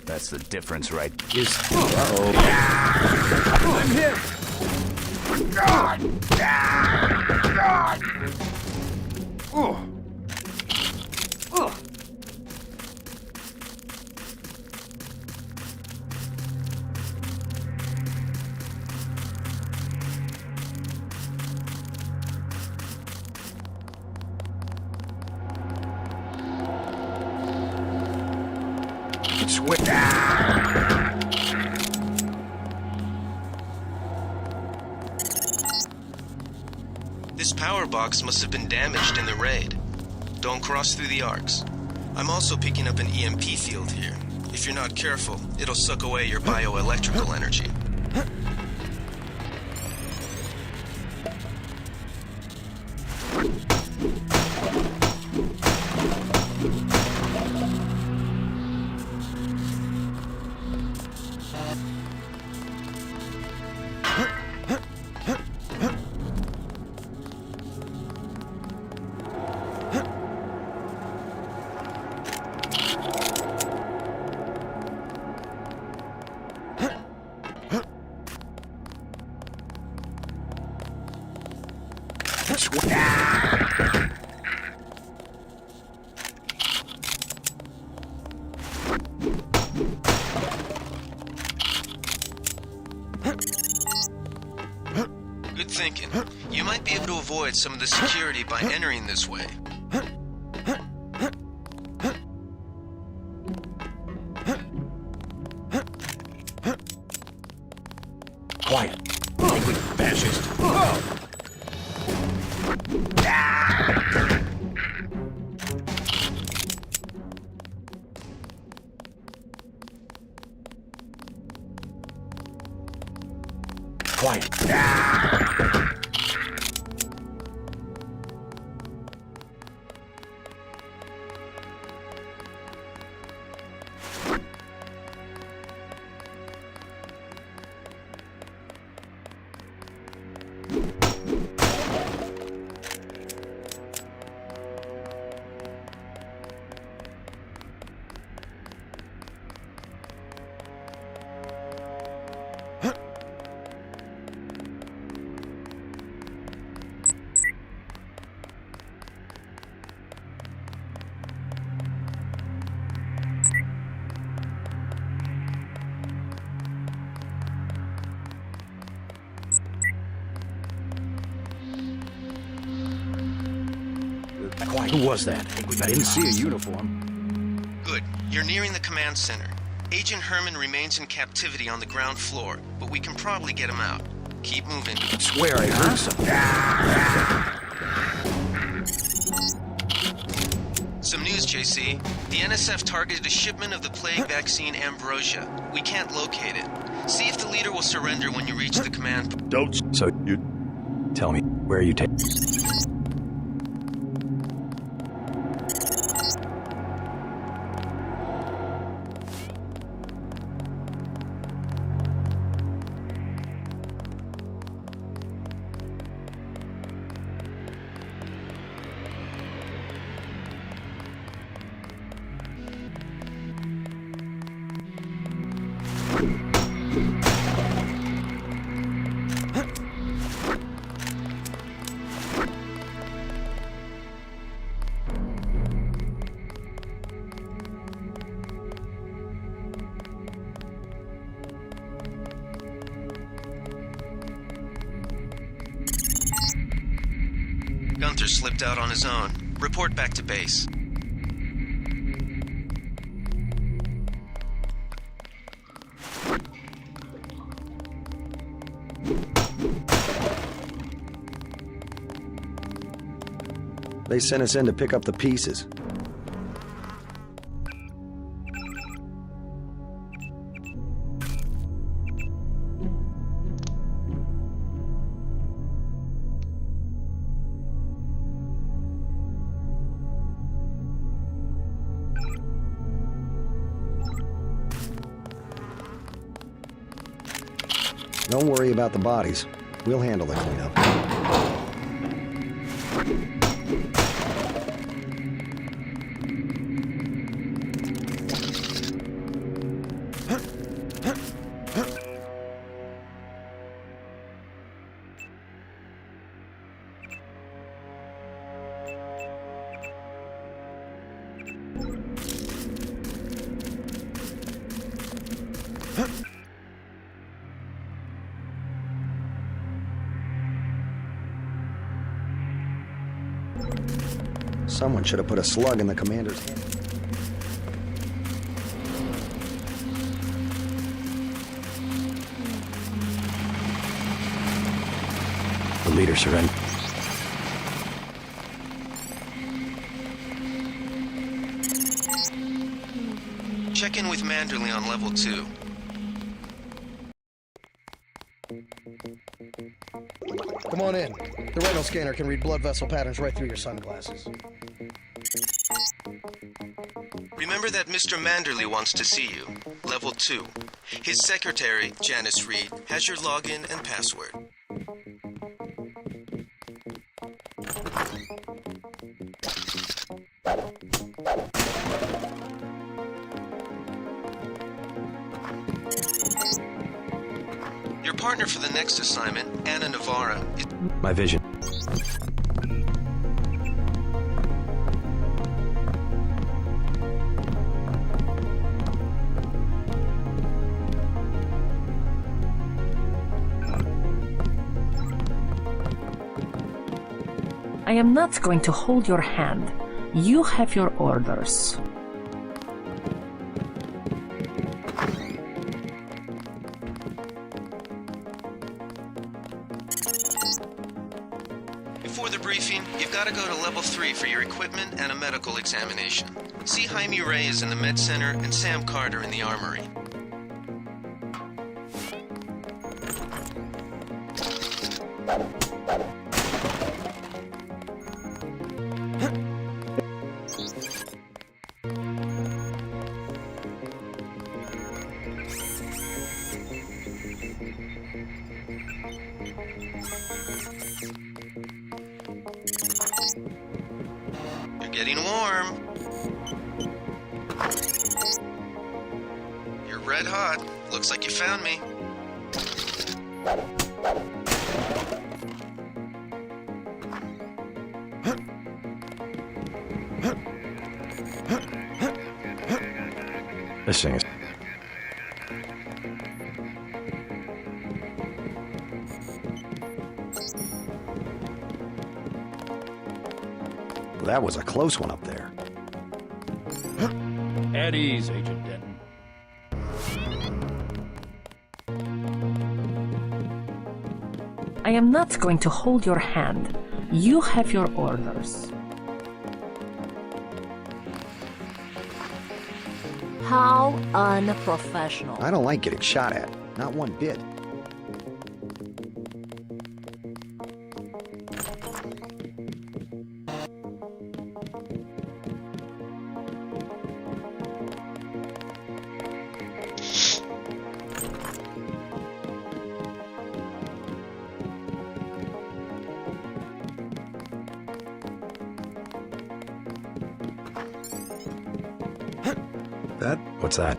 That's the difference, right? Uh-oh. I'm hit! This power box must have been damaged in the raid. Don't cross through the arcs. I'm also picking up an EMP field here. If you're not careful, it'll suck away your bioelectrical energy. Good thinking. You might be able to avoid some of the security by entering this way. Quiet. Angry fascist. Quiet. Who was that? I didn't see a uniform. Good. You're nearing the command center. Agent Herman remains in captivity on the ground floor, but we can probably get him out. Keep moving. I swear I heard something. Some news, JC. The NSF targeted a shipment of the plague vaccine Ambrosia. We can't locate it. See if the leader will surrender when you reach the command. Don't. So, you tell me, where are you taking? Gunther slipped out on his own. Report back to base. They sent us in to pick up the pieces. Don't worry about the bodies. We'll handle the cleanup. Someone should have put a slug in the commander's hand. The leader surrendered. Check in with Manderley on level 2. Come on in. The retinal scanner can read blood vessel patterns right through your sunglasses. Remember that Mr. Manderley wants to see you. Level 2. His secretary, Janice Reed, has your login and password. Your partner for the next assignment, Anna Navarra, is... My vision. I am not going to hold your hand. You have your orders. Before the briefing, you've got to go to level 3 for your equipment and a medical examination. See Jaime Reyes in the med center and Sam Carter in the armory. Getting warm. You're red hot. Looks like you found me. This thing is... That was a close one up there. At ease, Agent Denton. I am not going to hold your hand. You have your orders. How unprofessional. I don't like getting shot at. Not one bit. That? What's that?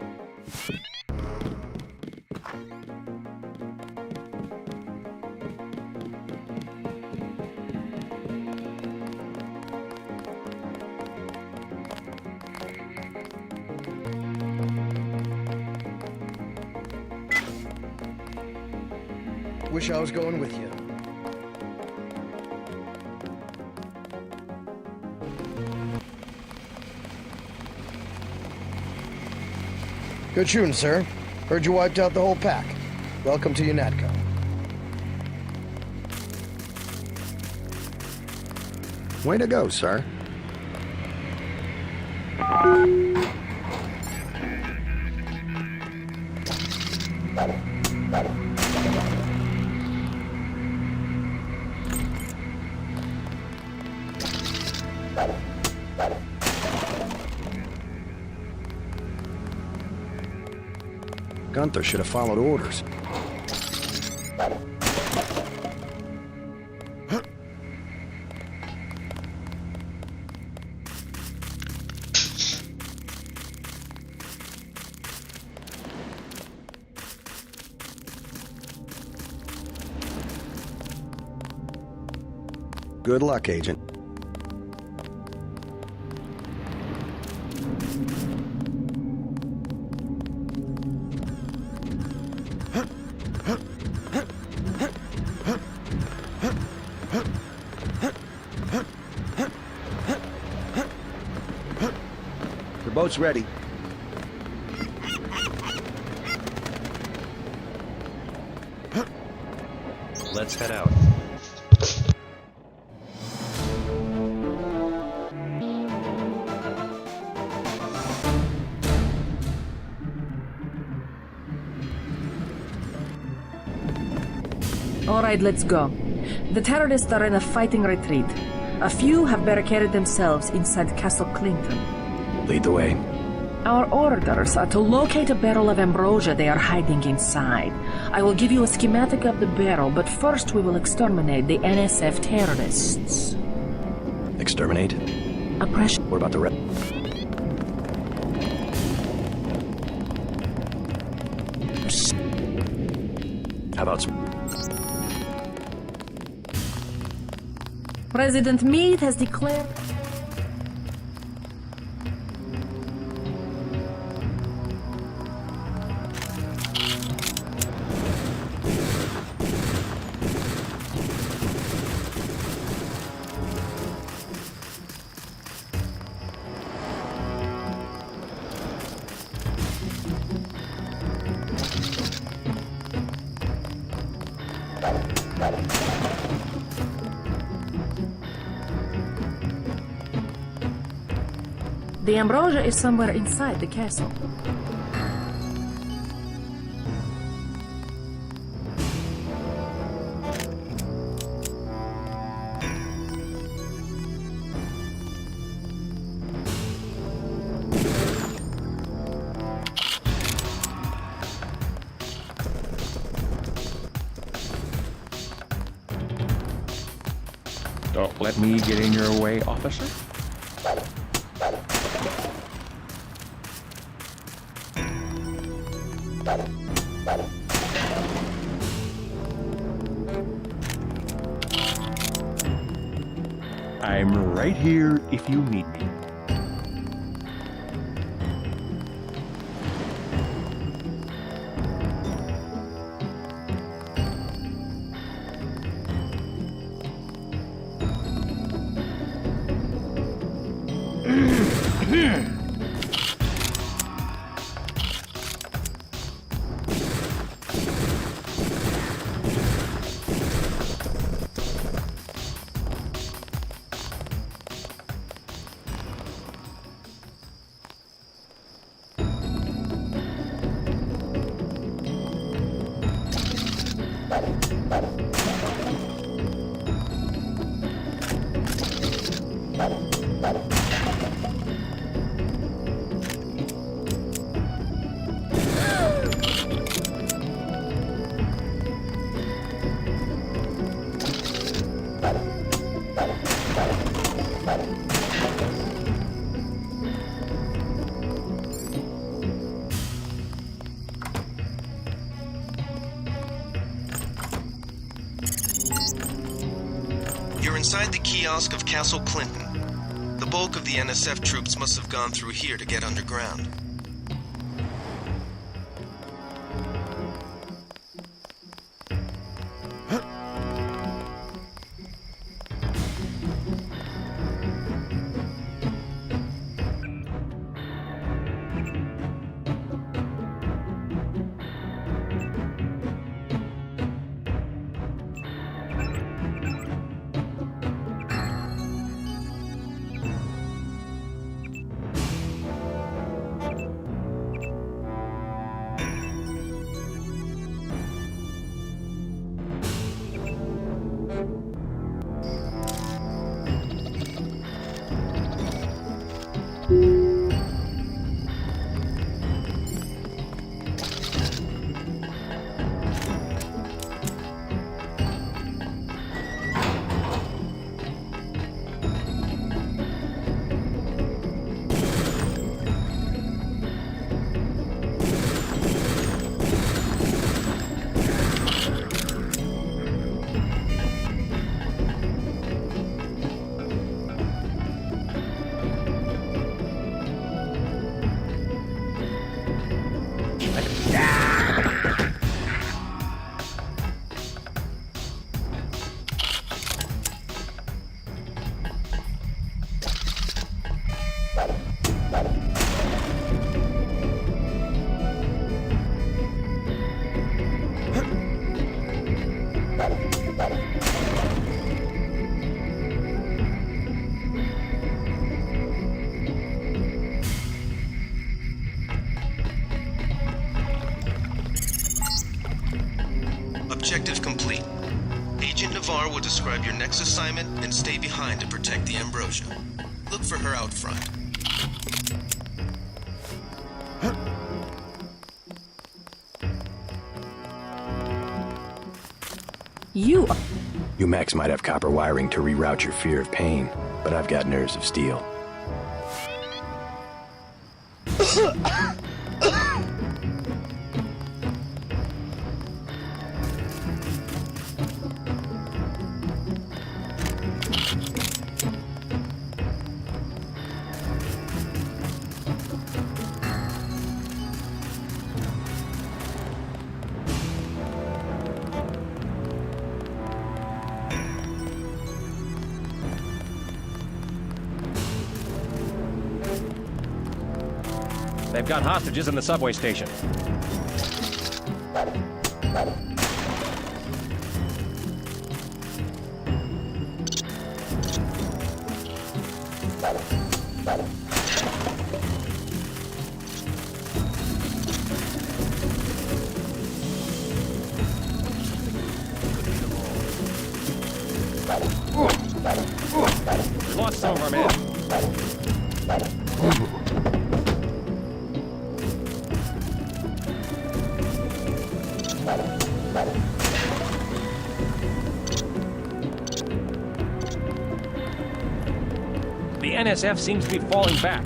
Wish I was going with you. Good shooting, sir. Heard you wiped out the whole pack. Welcome to UNATCO. Way to go, sir. Gunther should have followed orders. Good luck, Agent. The boat's ready. Let's head out. All right, let's go. The terrorists are in a fighting retreat. A few have barricaded themselves inside Castle Clinton. Lead the way. Our orders are to locate a barrel of ambrosia they are hiding inside. I will give you a schematic of the barrel, but first we will exterminate the NSF terrorists. Exterminate? Oppression. What about the rest? How about some... President Meade has declared... The ambrosia is somewhere inside the castle. Don't let me get in your way, officer. I'm right here if you need me. You're inside the kiosk of Castle Clinton. The bulk of the NSF troops must have gone through here to get underground. Objective complete. Agent Navarre will describe your next assignment and stay behind to protect the Ambrosia. Look for her out front. You Max might have copper wiring to reroute your fear of pain, but I've got nerves of steel. They've got hostages in the subway station. We lost some of our men. The NSF seems to be falling back.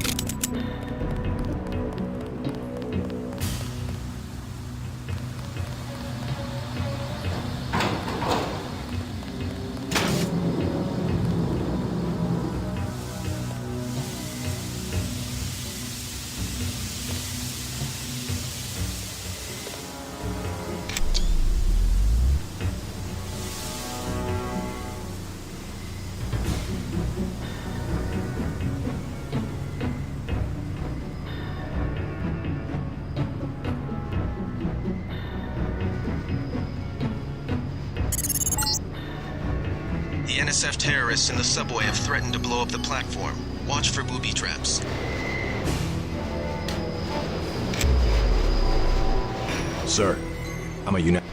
The NSF terrorists in the subway have threatened to blow up the platform. Watch for booby traps. Sir, I'm a unit.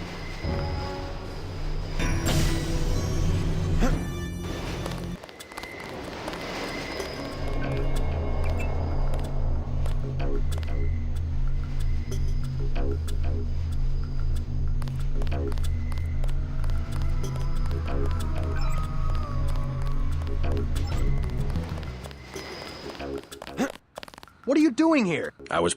What are you doing here? I was...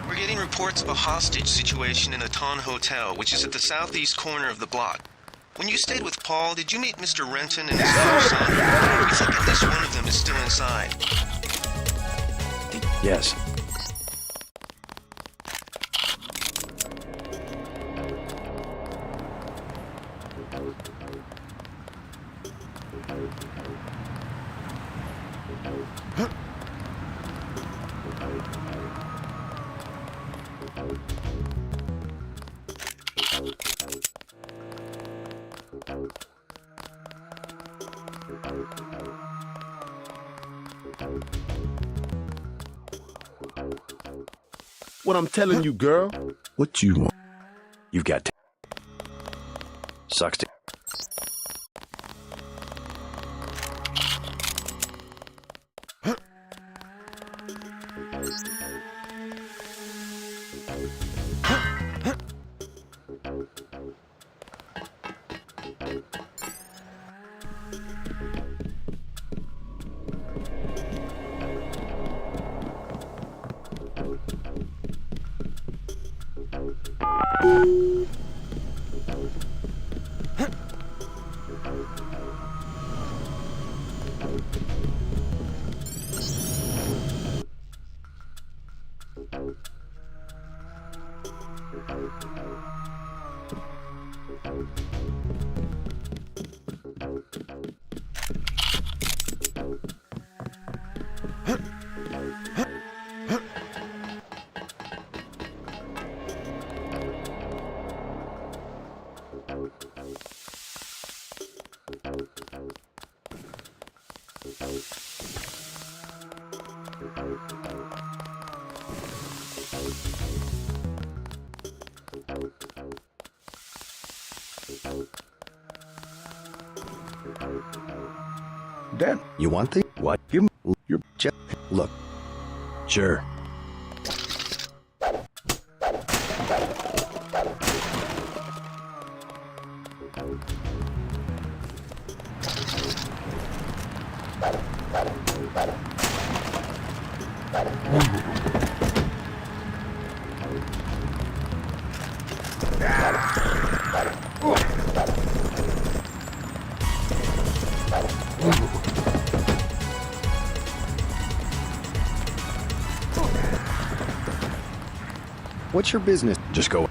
We're getting reports of a hostage situation in the Ton Hotel, which is at the southeast corner of the block. When you stayed with Paul, did you meet Mr. Renton and his first son? We think at least one of them is still inside. Yes. What I'm telling you, girl. What you want? You've got to... Sucks to... Dan, you want the... What? You're just... Look. Sure. What's your business? Just go.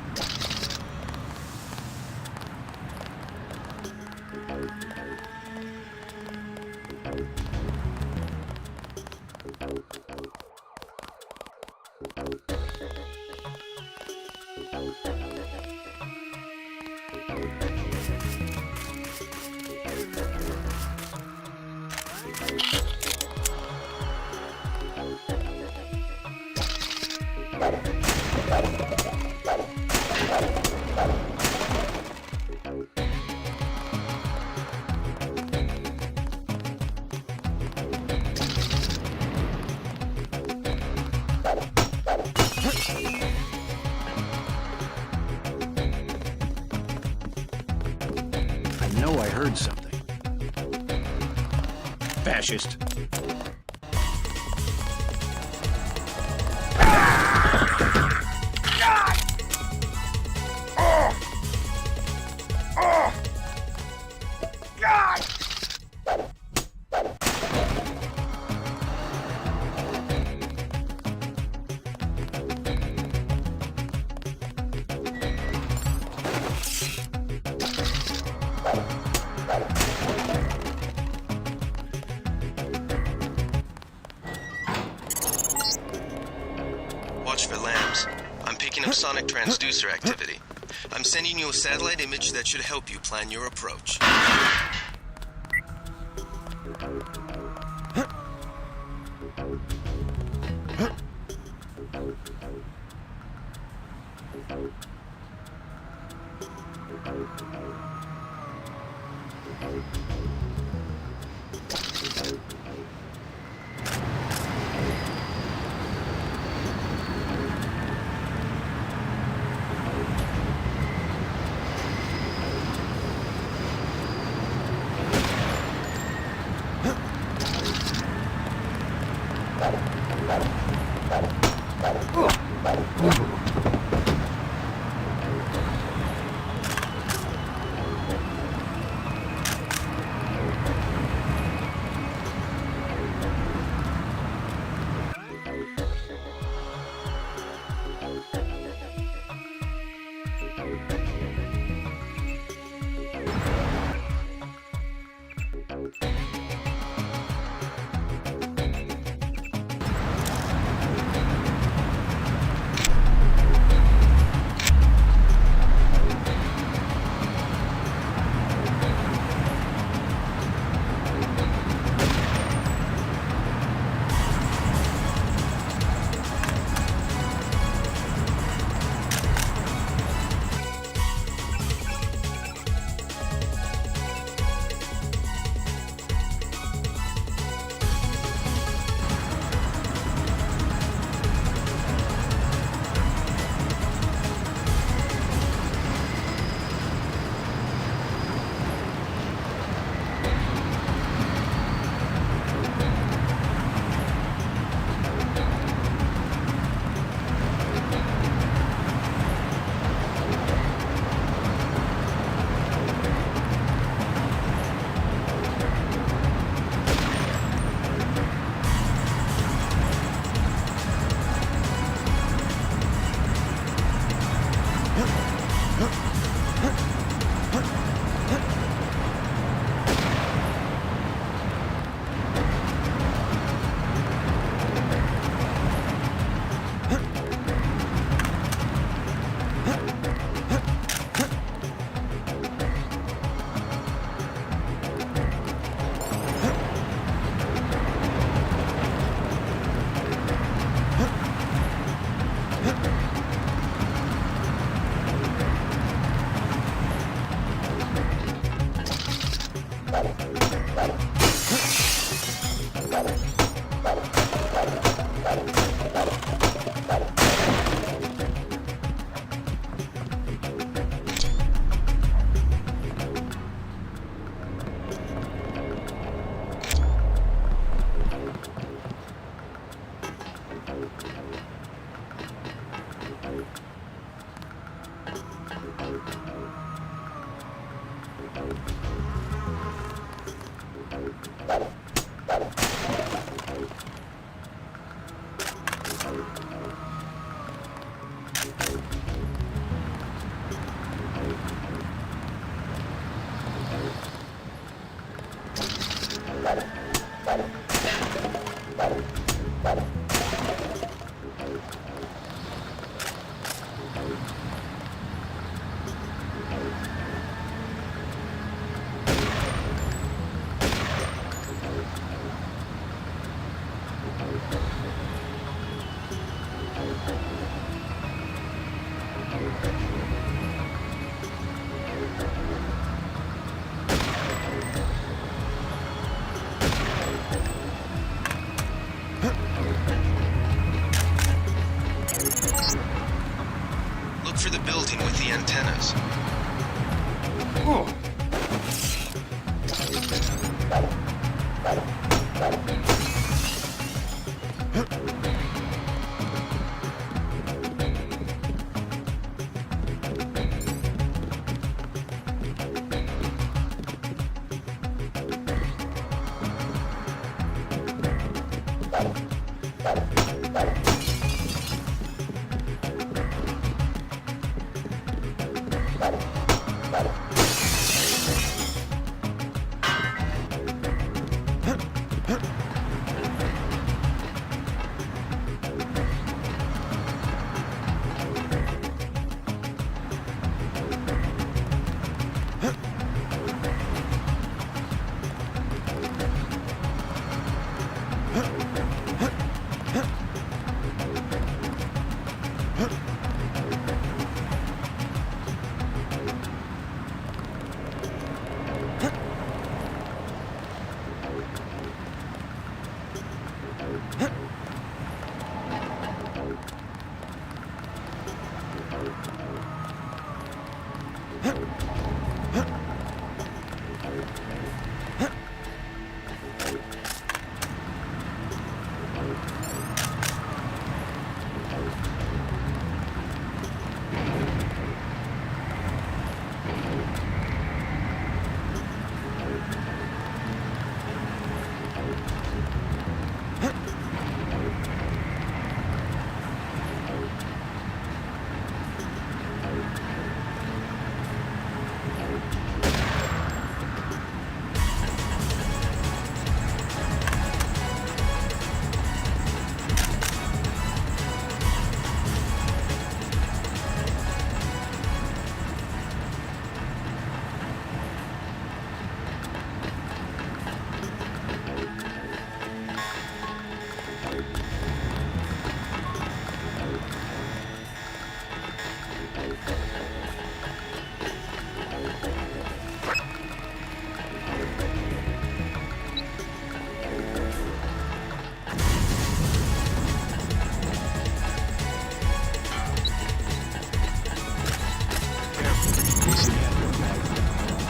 I heard something. Fascist. Watch for lambs. I'm picking up sonic transducer activity. I'm sending you a satellite image that should help you plan your approach. Look for the building with the antennas.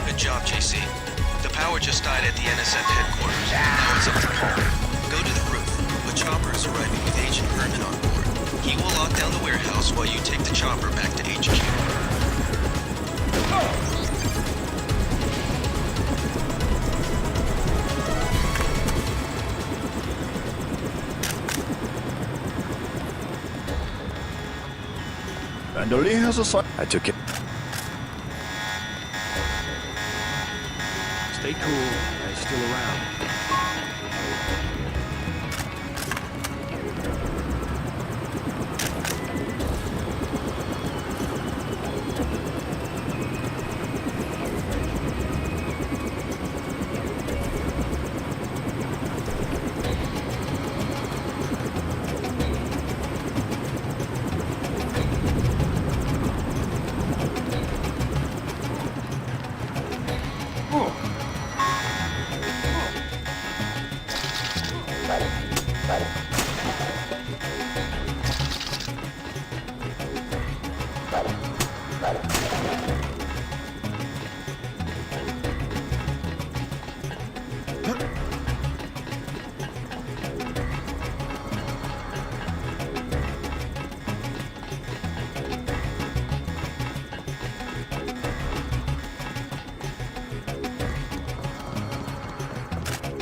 Good job, JC. The power just died at the NSF headquarters. Now it's up to Paul. Go to the roof. A chopper is arriving with Agent Herman on board. He will lock down the warehouse while you take the chopper back to HQ. Bandolier has a sign. I took it. Stay cool. I'm still around.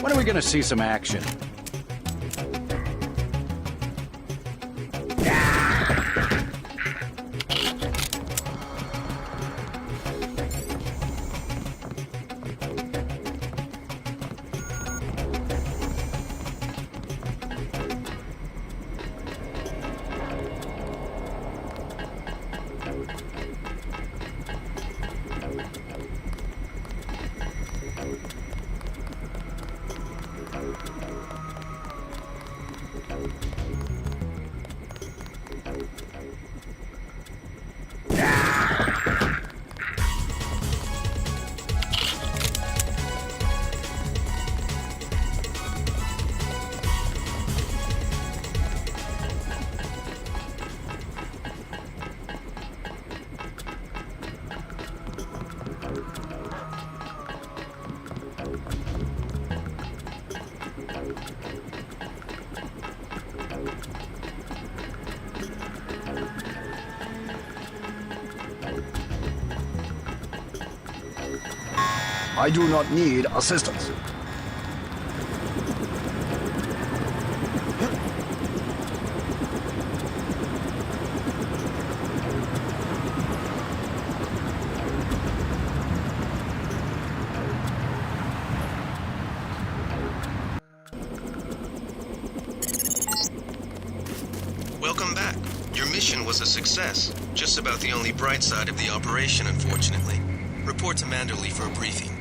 When are we gonna see some action? I do not need assistance. Welcome back. Your mission was a success. Just about the only bright side of the operation, unfortunately. Report to Manderley for a briefing.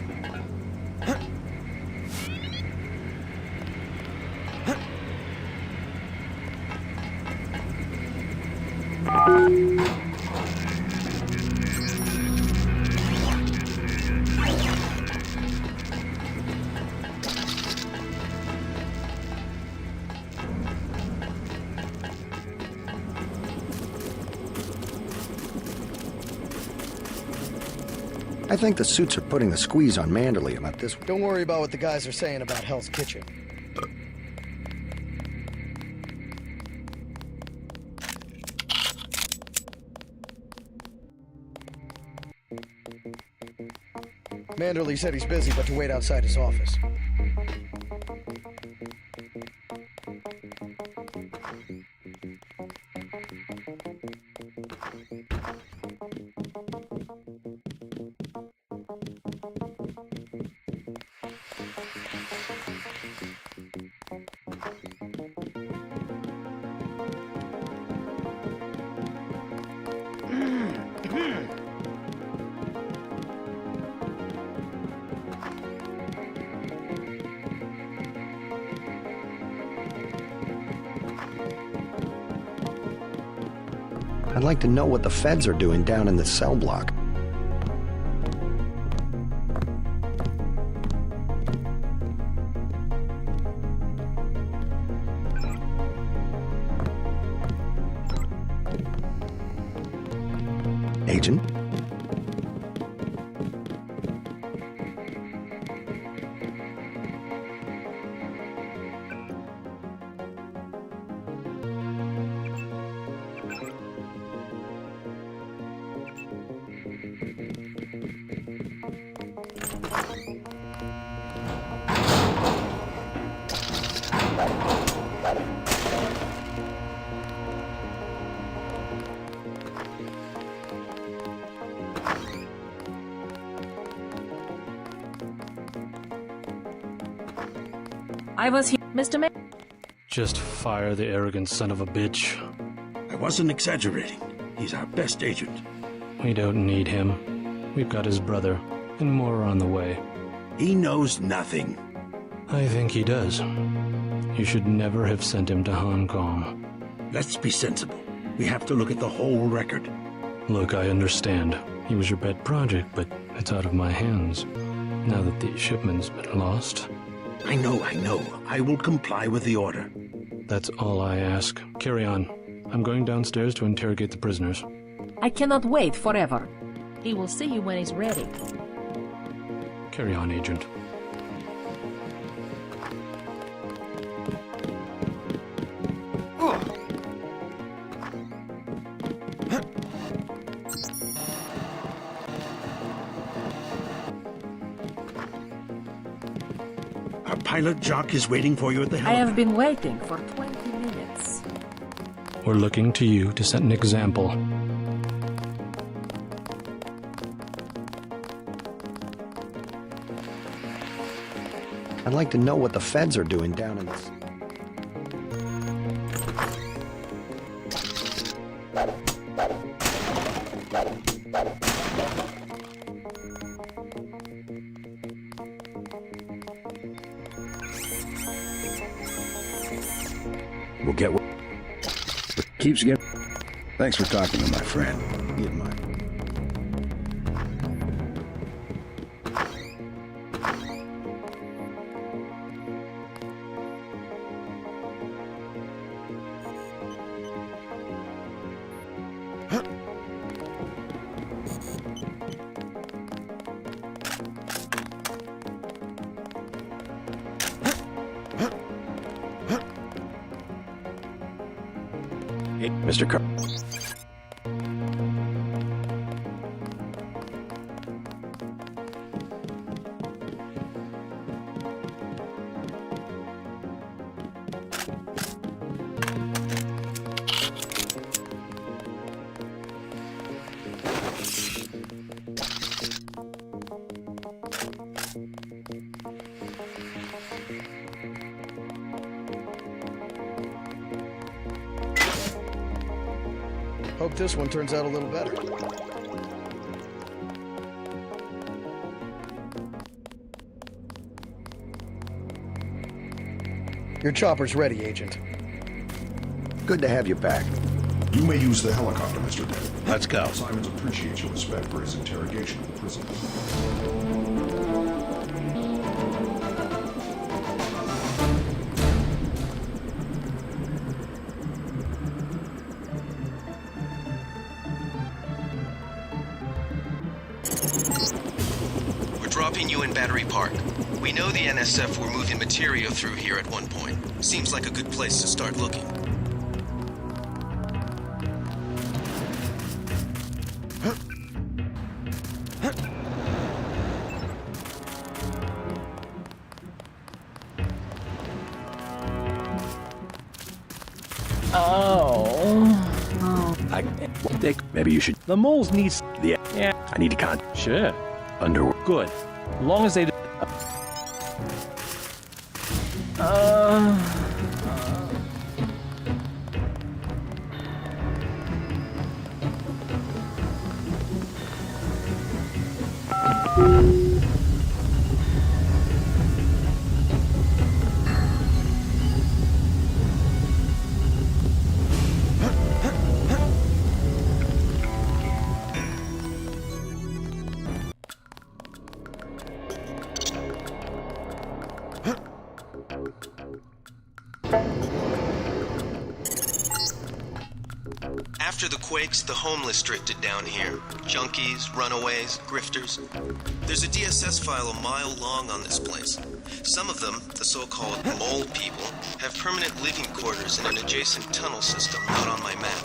I think the suits are putting the squeeze on Manderley about this one. Don't worry about what the guys are saying about Hell's Kitchen. Manderley said he's busy, but to wait outside his office. I'd like to know what the feds are doing down in the cell block. Agent? I was here, Mr. May. Just fire the arrogant son of a bitch. I wasn't exaggerating. He's our best agent. We don't need him. We've got his brother, and more are on the way. He knows nothing. I think he does. You should never have sent him to Hong Kong. Let's be sensible. We have to look at the whole record. Look, I understand. He was your pet project, but it's out of my hands. Now that the shipment's been lost. I know. I will comply with the order. That's all I ask. Carry on. I'm going downstairs to interrogate the prisoners. I cannot wait forever. He will see you when he's ready. Carry on, Agent. Our pilot Jock is waiting for you at the helipad. I have been waiting for 20 minutes. We're looking to you to set an example. I'd like to know what the feds are doing down in this. We'll get what keeps getting. Thanks for talking to my friend. Get mine. Mr. Carr. Hope this one turns out a little better. Your chopper's ready, Agent. Good to have you back. You may use the helicopter, Mr. Bennett. Let's go. Simons appreciates your respect for his interrogation of the prisoner. Dropping you in Battery Park. We know the NSF were moving material through here at one point. Seems like a good place to start looking. I think maybe you should. The moles need... Yeah. I need to Sure. Underwear. Good. As long as they... After the quakes, the homeless drifted down here. Junkies, runaways, grifters. There's a DSS file a mile long on this place. Some of them, the so-called mole people, have permanent living quarters in an adjacent tunnel system not on my map.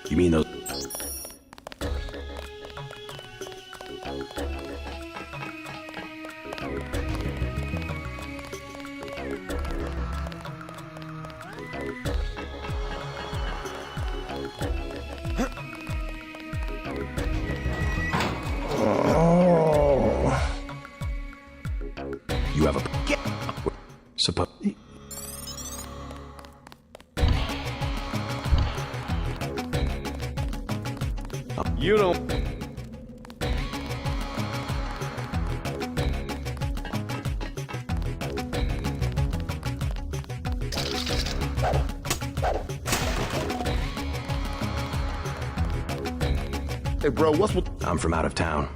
You mean those? You have a... Suppose... You don't... Hey, bro, what's with... I'm from out of town.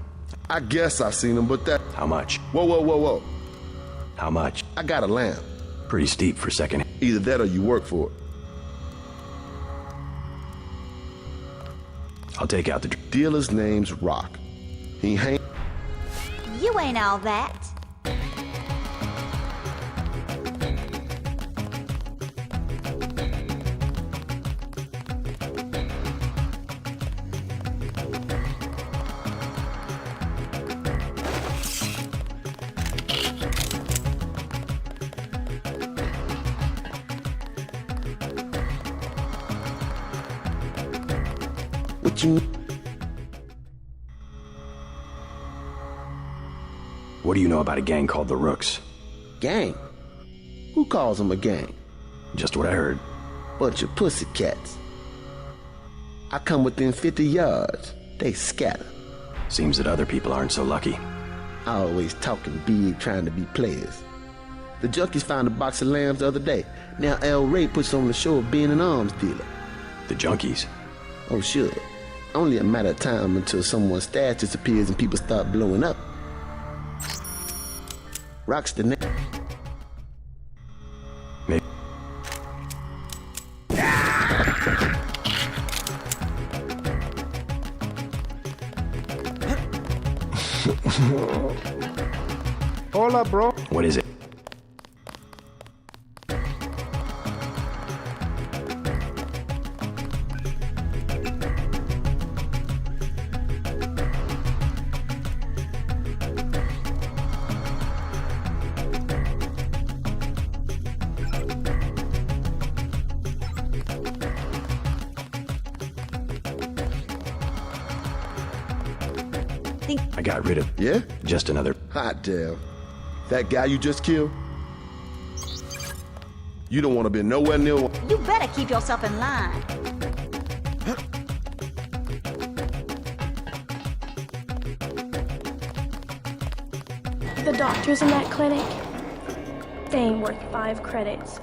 I guess I seen him, but that... How much? Whoa, whoa, whoa, whoa. How much? I got a lamp. Pretty steep for second. Either that or you work for it. I'll take out the dealer's name's Rock. He hang. You ain't all that. What you... What do you know about a gang called the Rooks? Gang? Who calls them a gang? Just what I heard. Bunch of pussycats. I come within 50 yards. They scatter. Seems that other people aren't so lucky. Always talking big, trying to be players. The junkies found a box of lambs the other day. Now El Rey puts on the show of being an arms dealer. The junkies? Oh, sure. Only a matter of time until someone's stash disappears and people start blowing up. Rock's the name. Maybe. Hola, bro. What is it? I got rid of... Yeah? Just another... Hot damn. That guy you just killed? You don't want to be nowhere near... You better keep yourself in line. The doctors in that clinic, they ain't worth 5 credits.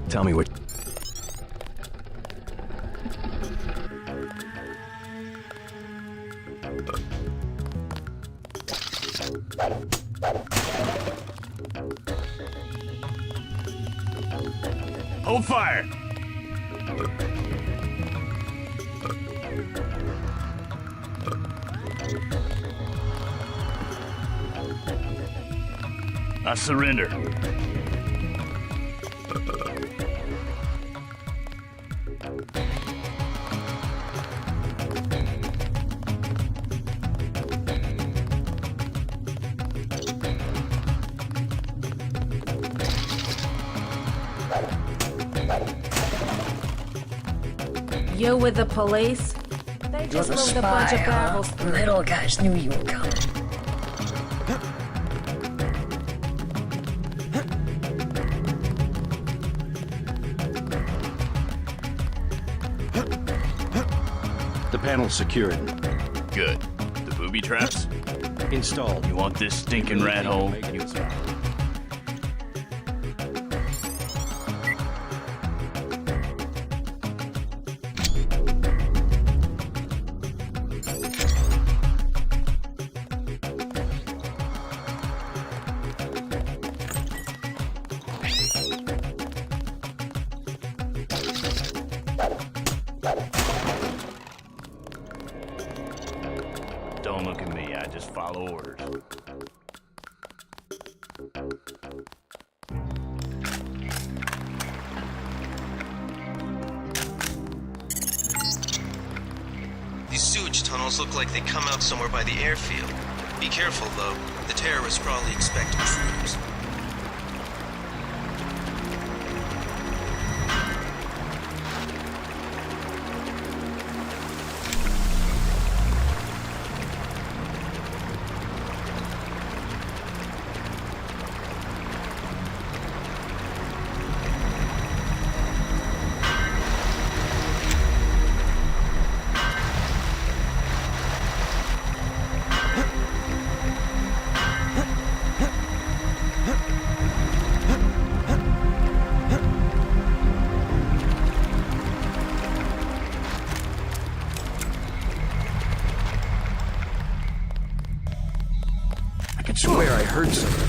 Tell me what... Hold fire! I surrender. You with the police? They just loaded a bunch of barrels through. Little guys knew you were coming. The panel's secured. Good. The booby traps? Installed. You want this stinking rat hole? just follow orders. These sewage tunnels look like they come out somewhere by the airfield. Be careful, though. The terrorists probably expect intruders. I swear I heard something.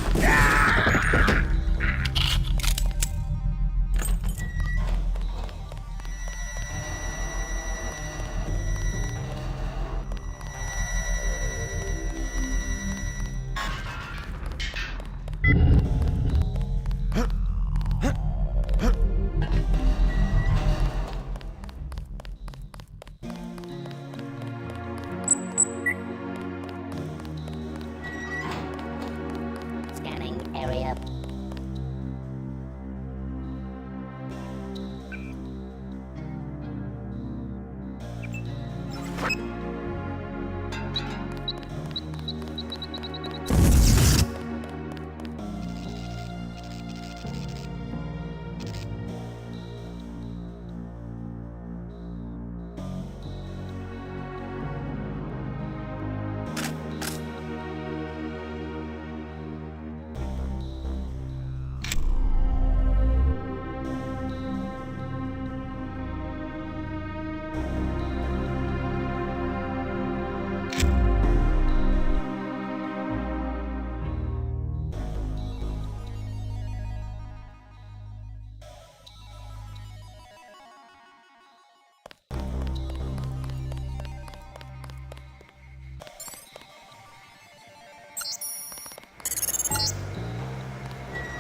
Area.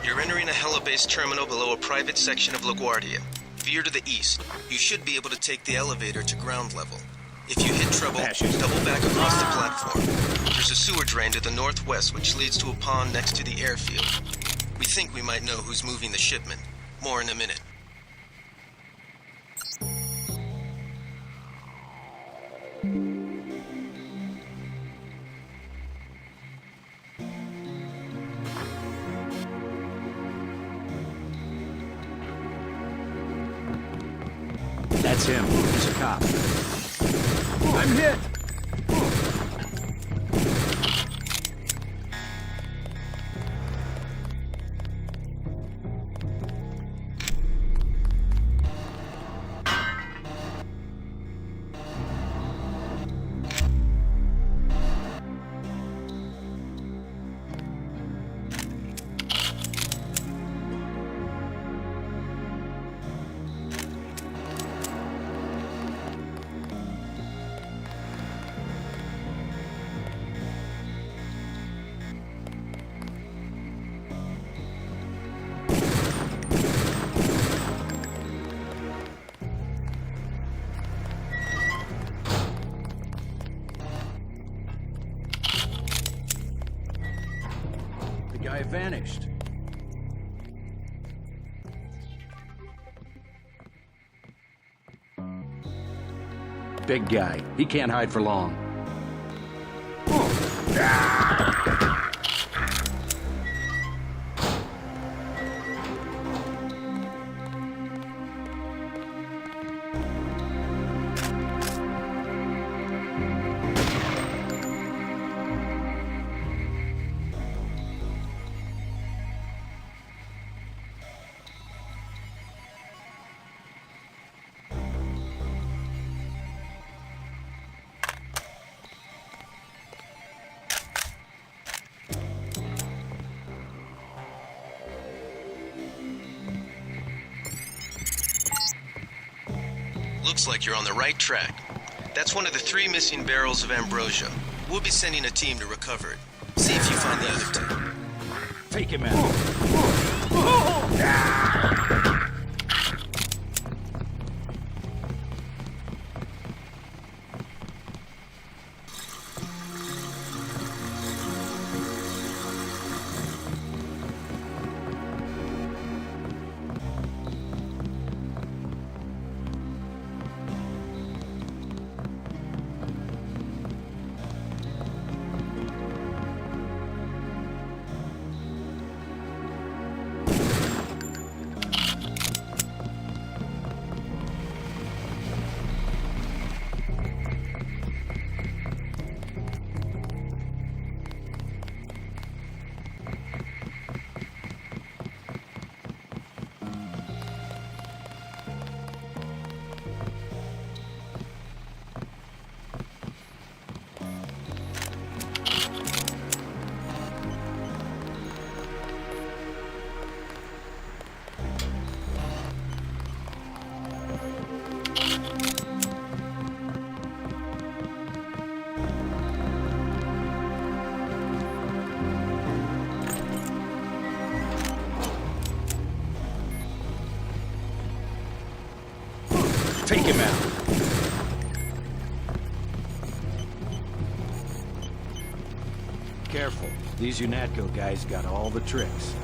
You're entering a helibase terminal below a private section of LaGuardia. Veer to the east. You should be able to take the elevator to ground level. If you hit trouble, double back across the platform. There's a sewer drain to the northwest which leads to a pond next to the airfield. We think we might know who's moving the shipment. More in a minute. That's him. He's a cop. I'm hit! The guy vanished. Big guy. He can't hide for long. Looks like you're on the right track. That's one of the 3 missing barrels of ambrosia. We'll be sending a team to recover it. See if you find the other two. Take him out. Take him out. Careful. These UNATCO guys got all the tricks.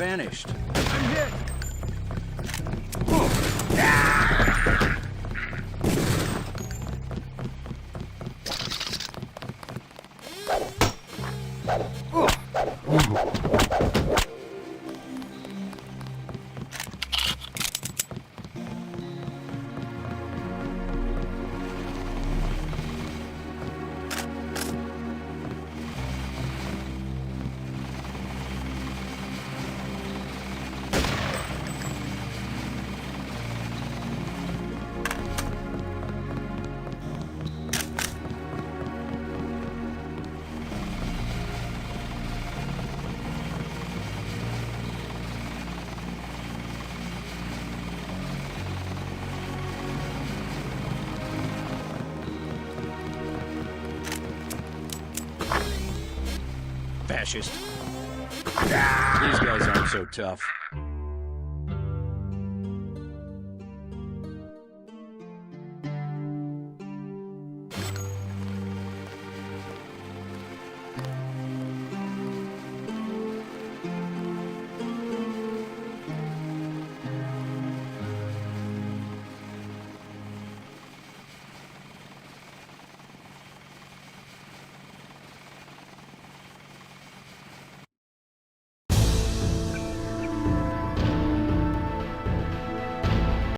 vanished. I'm hit! Fascist. These guys aren't so tough.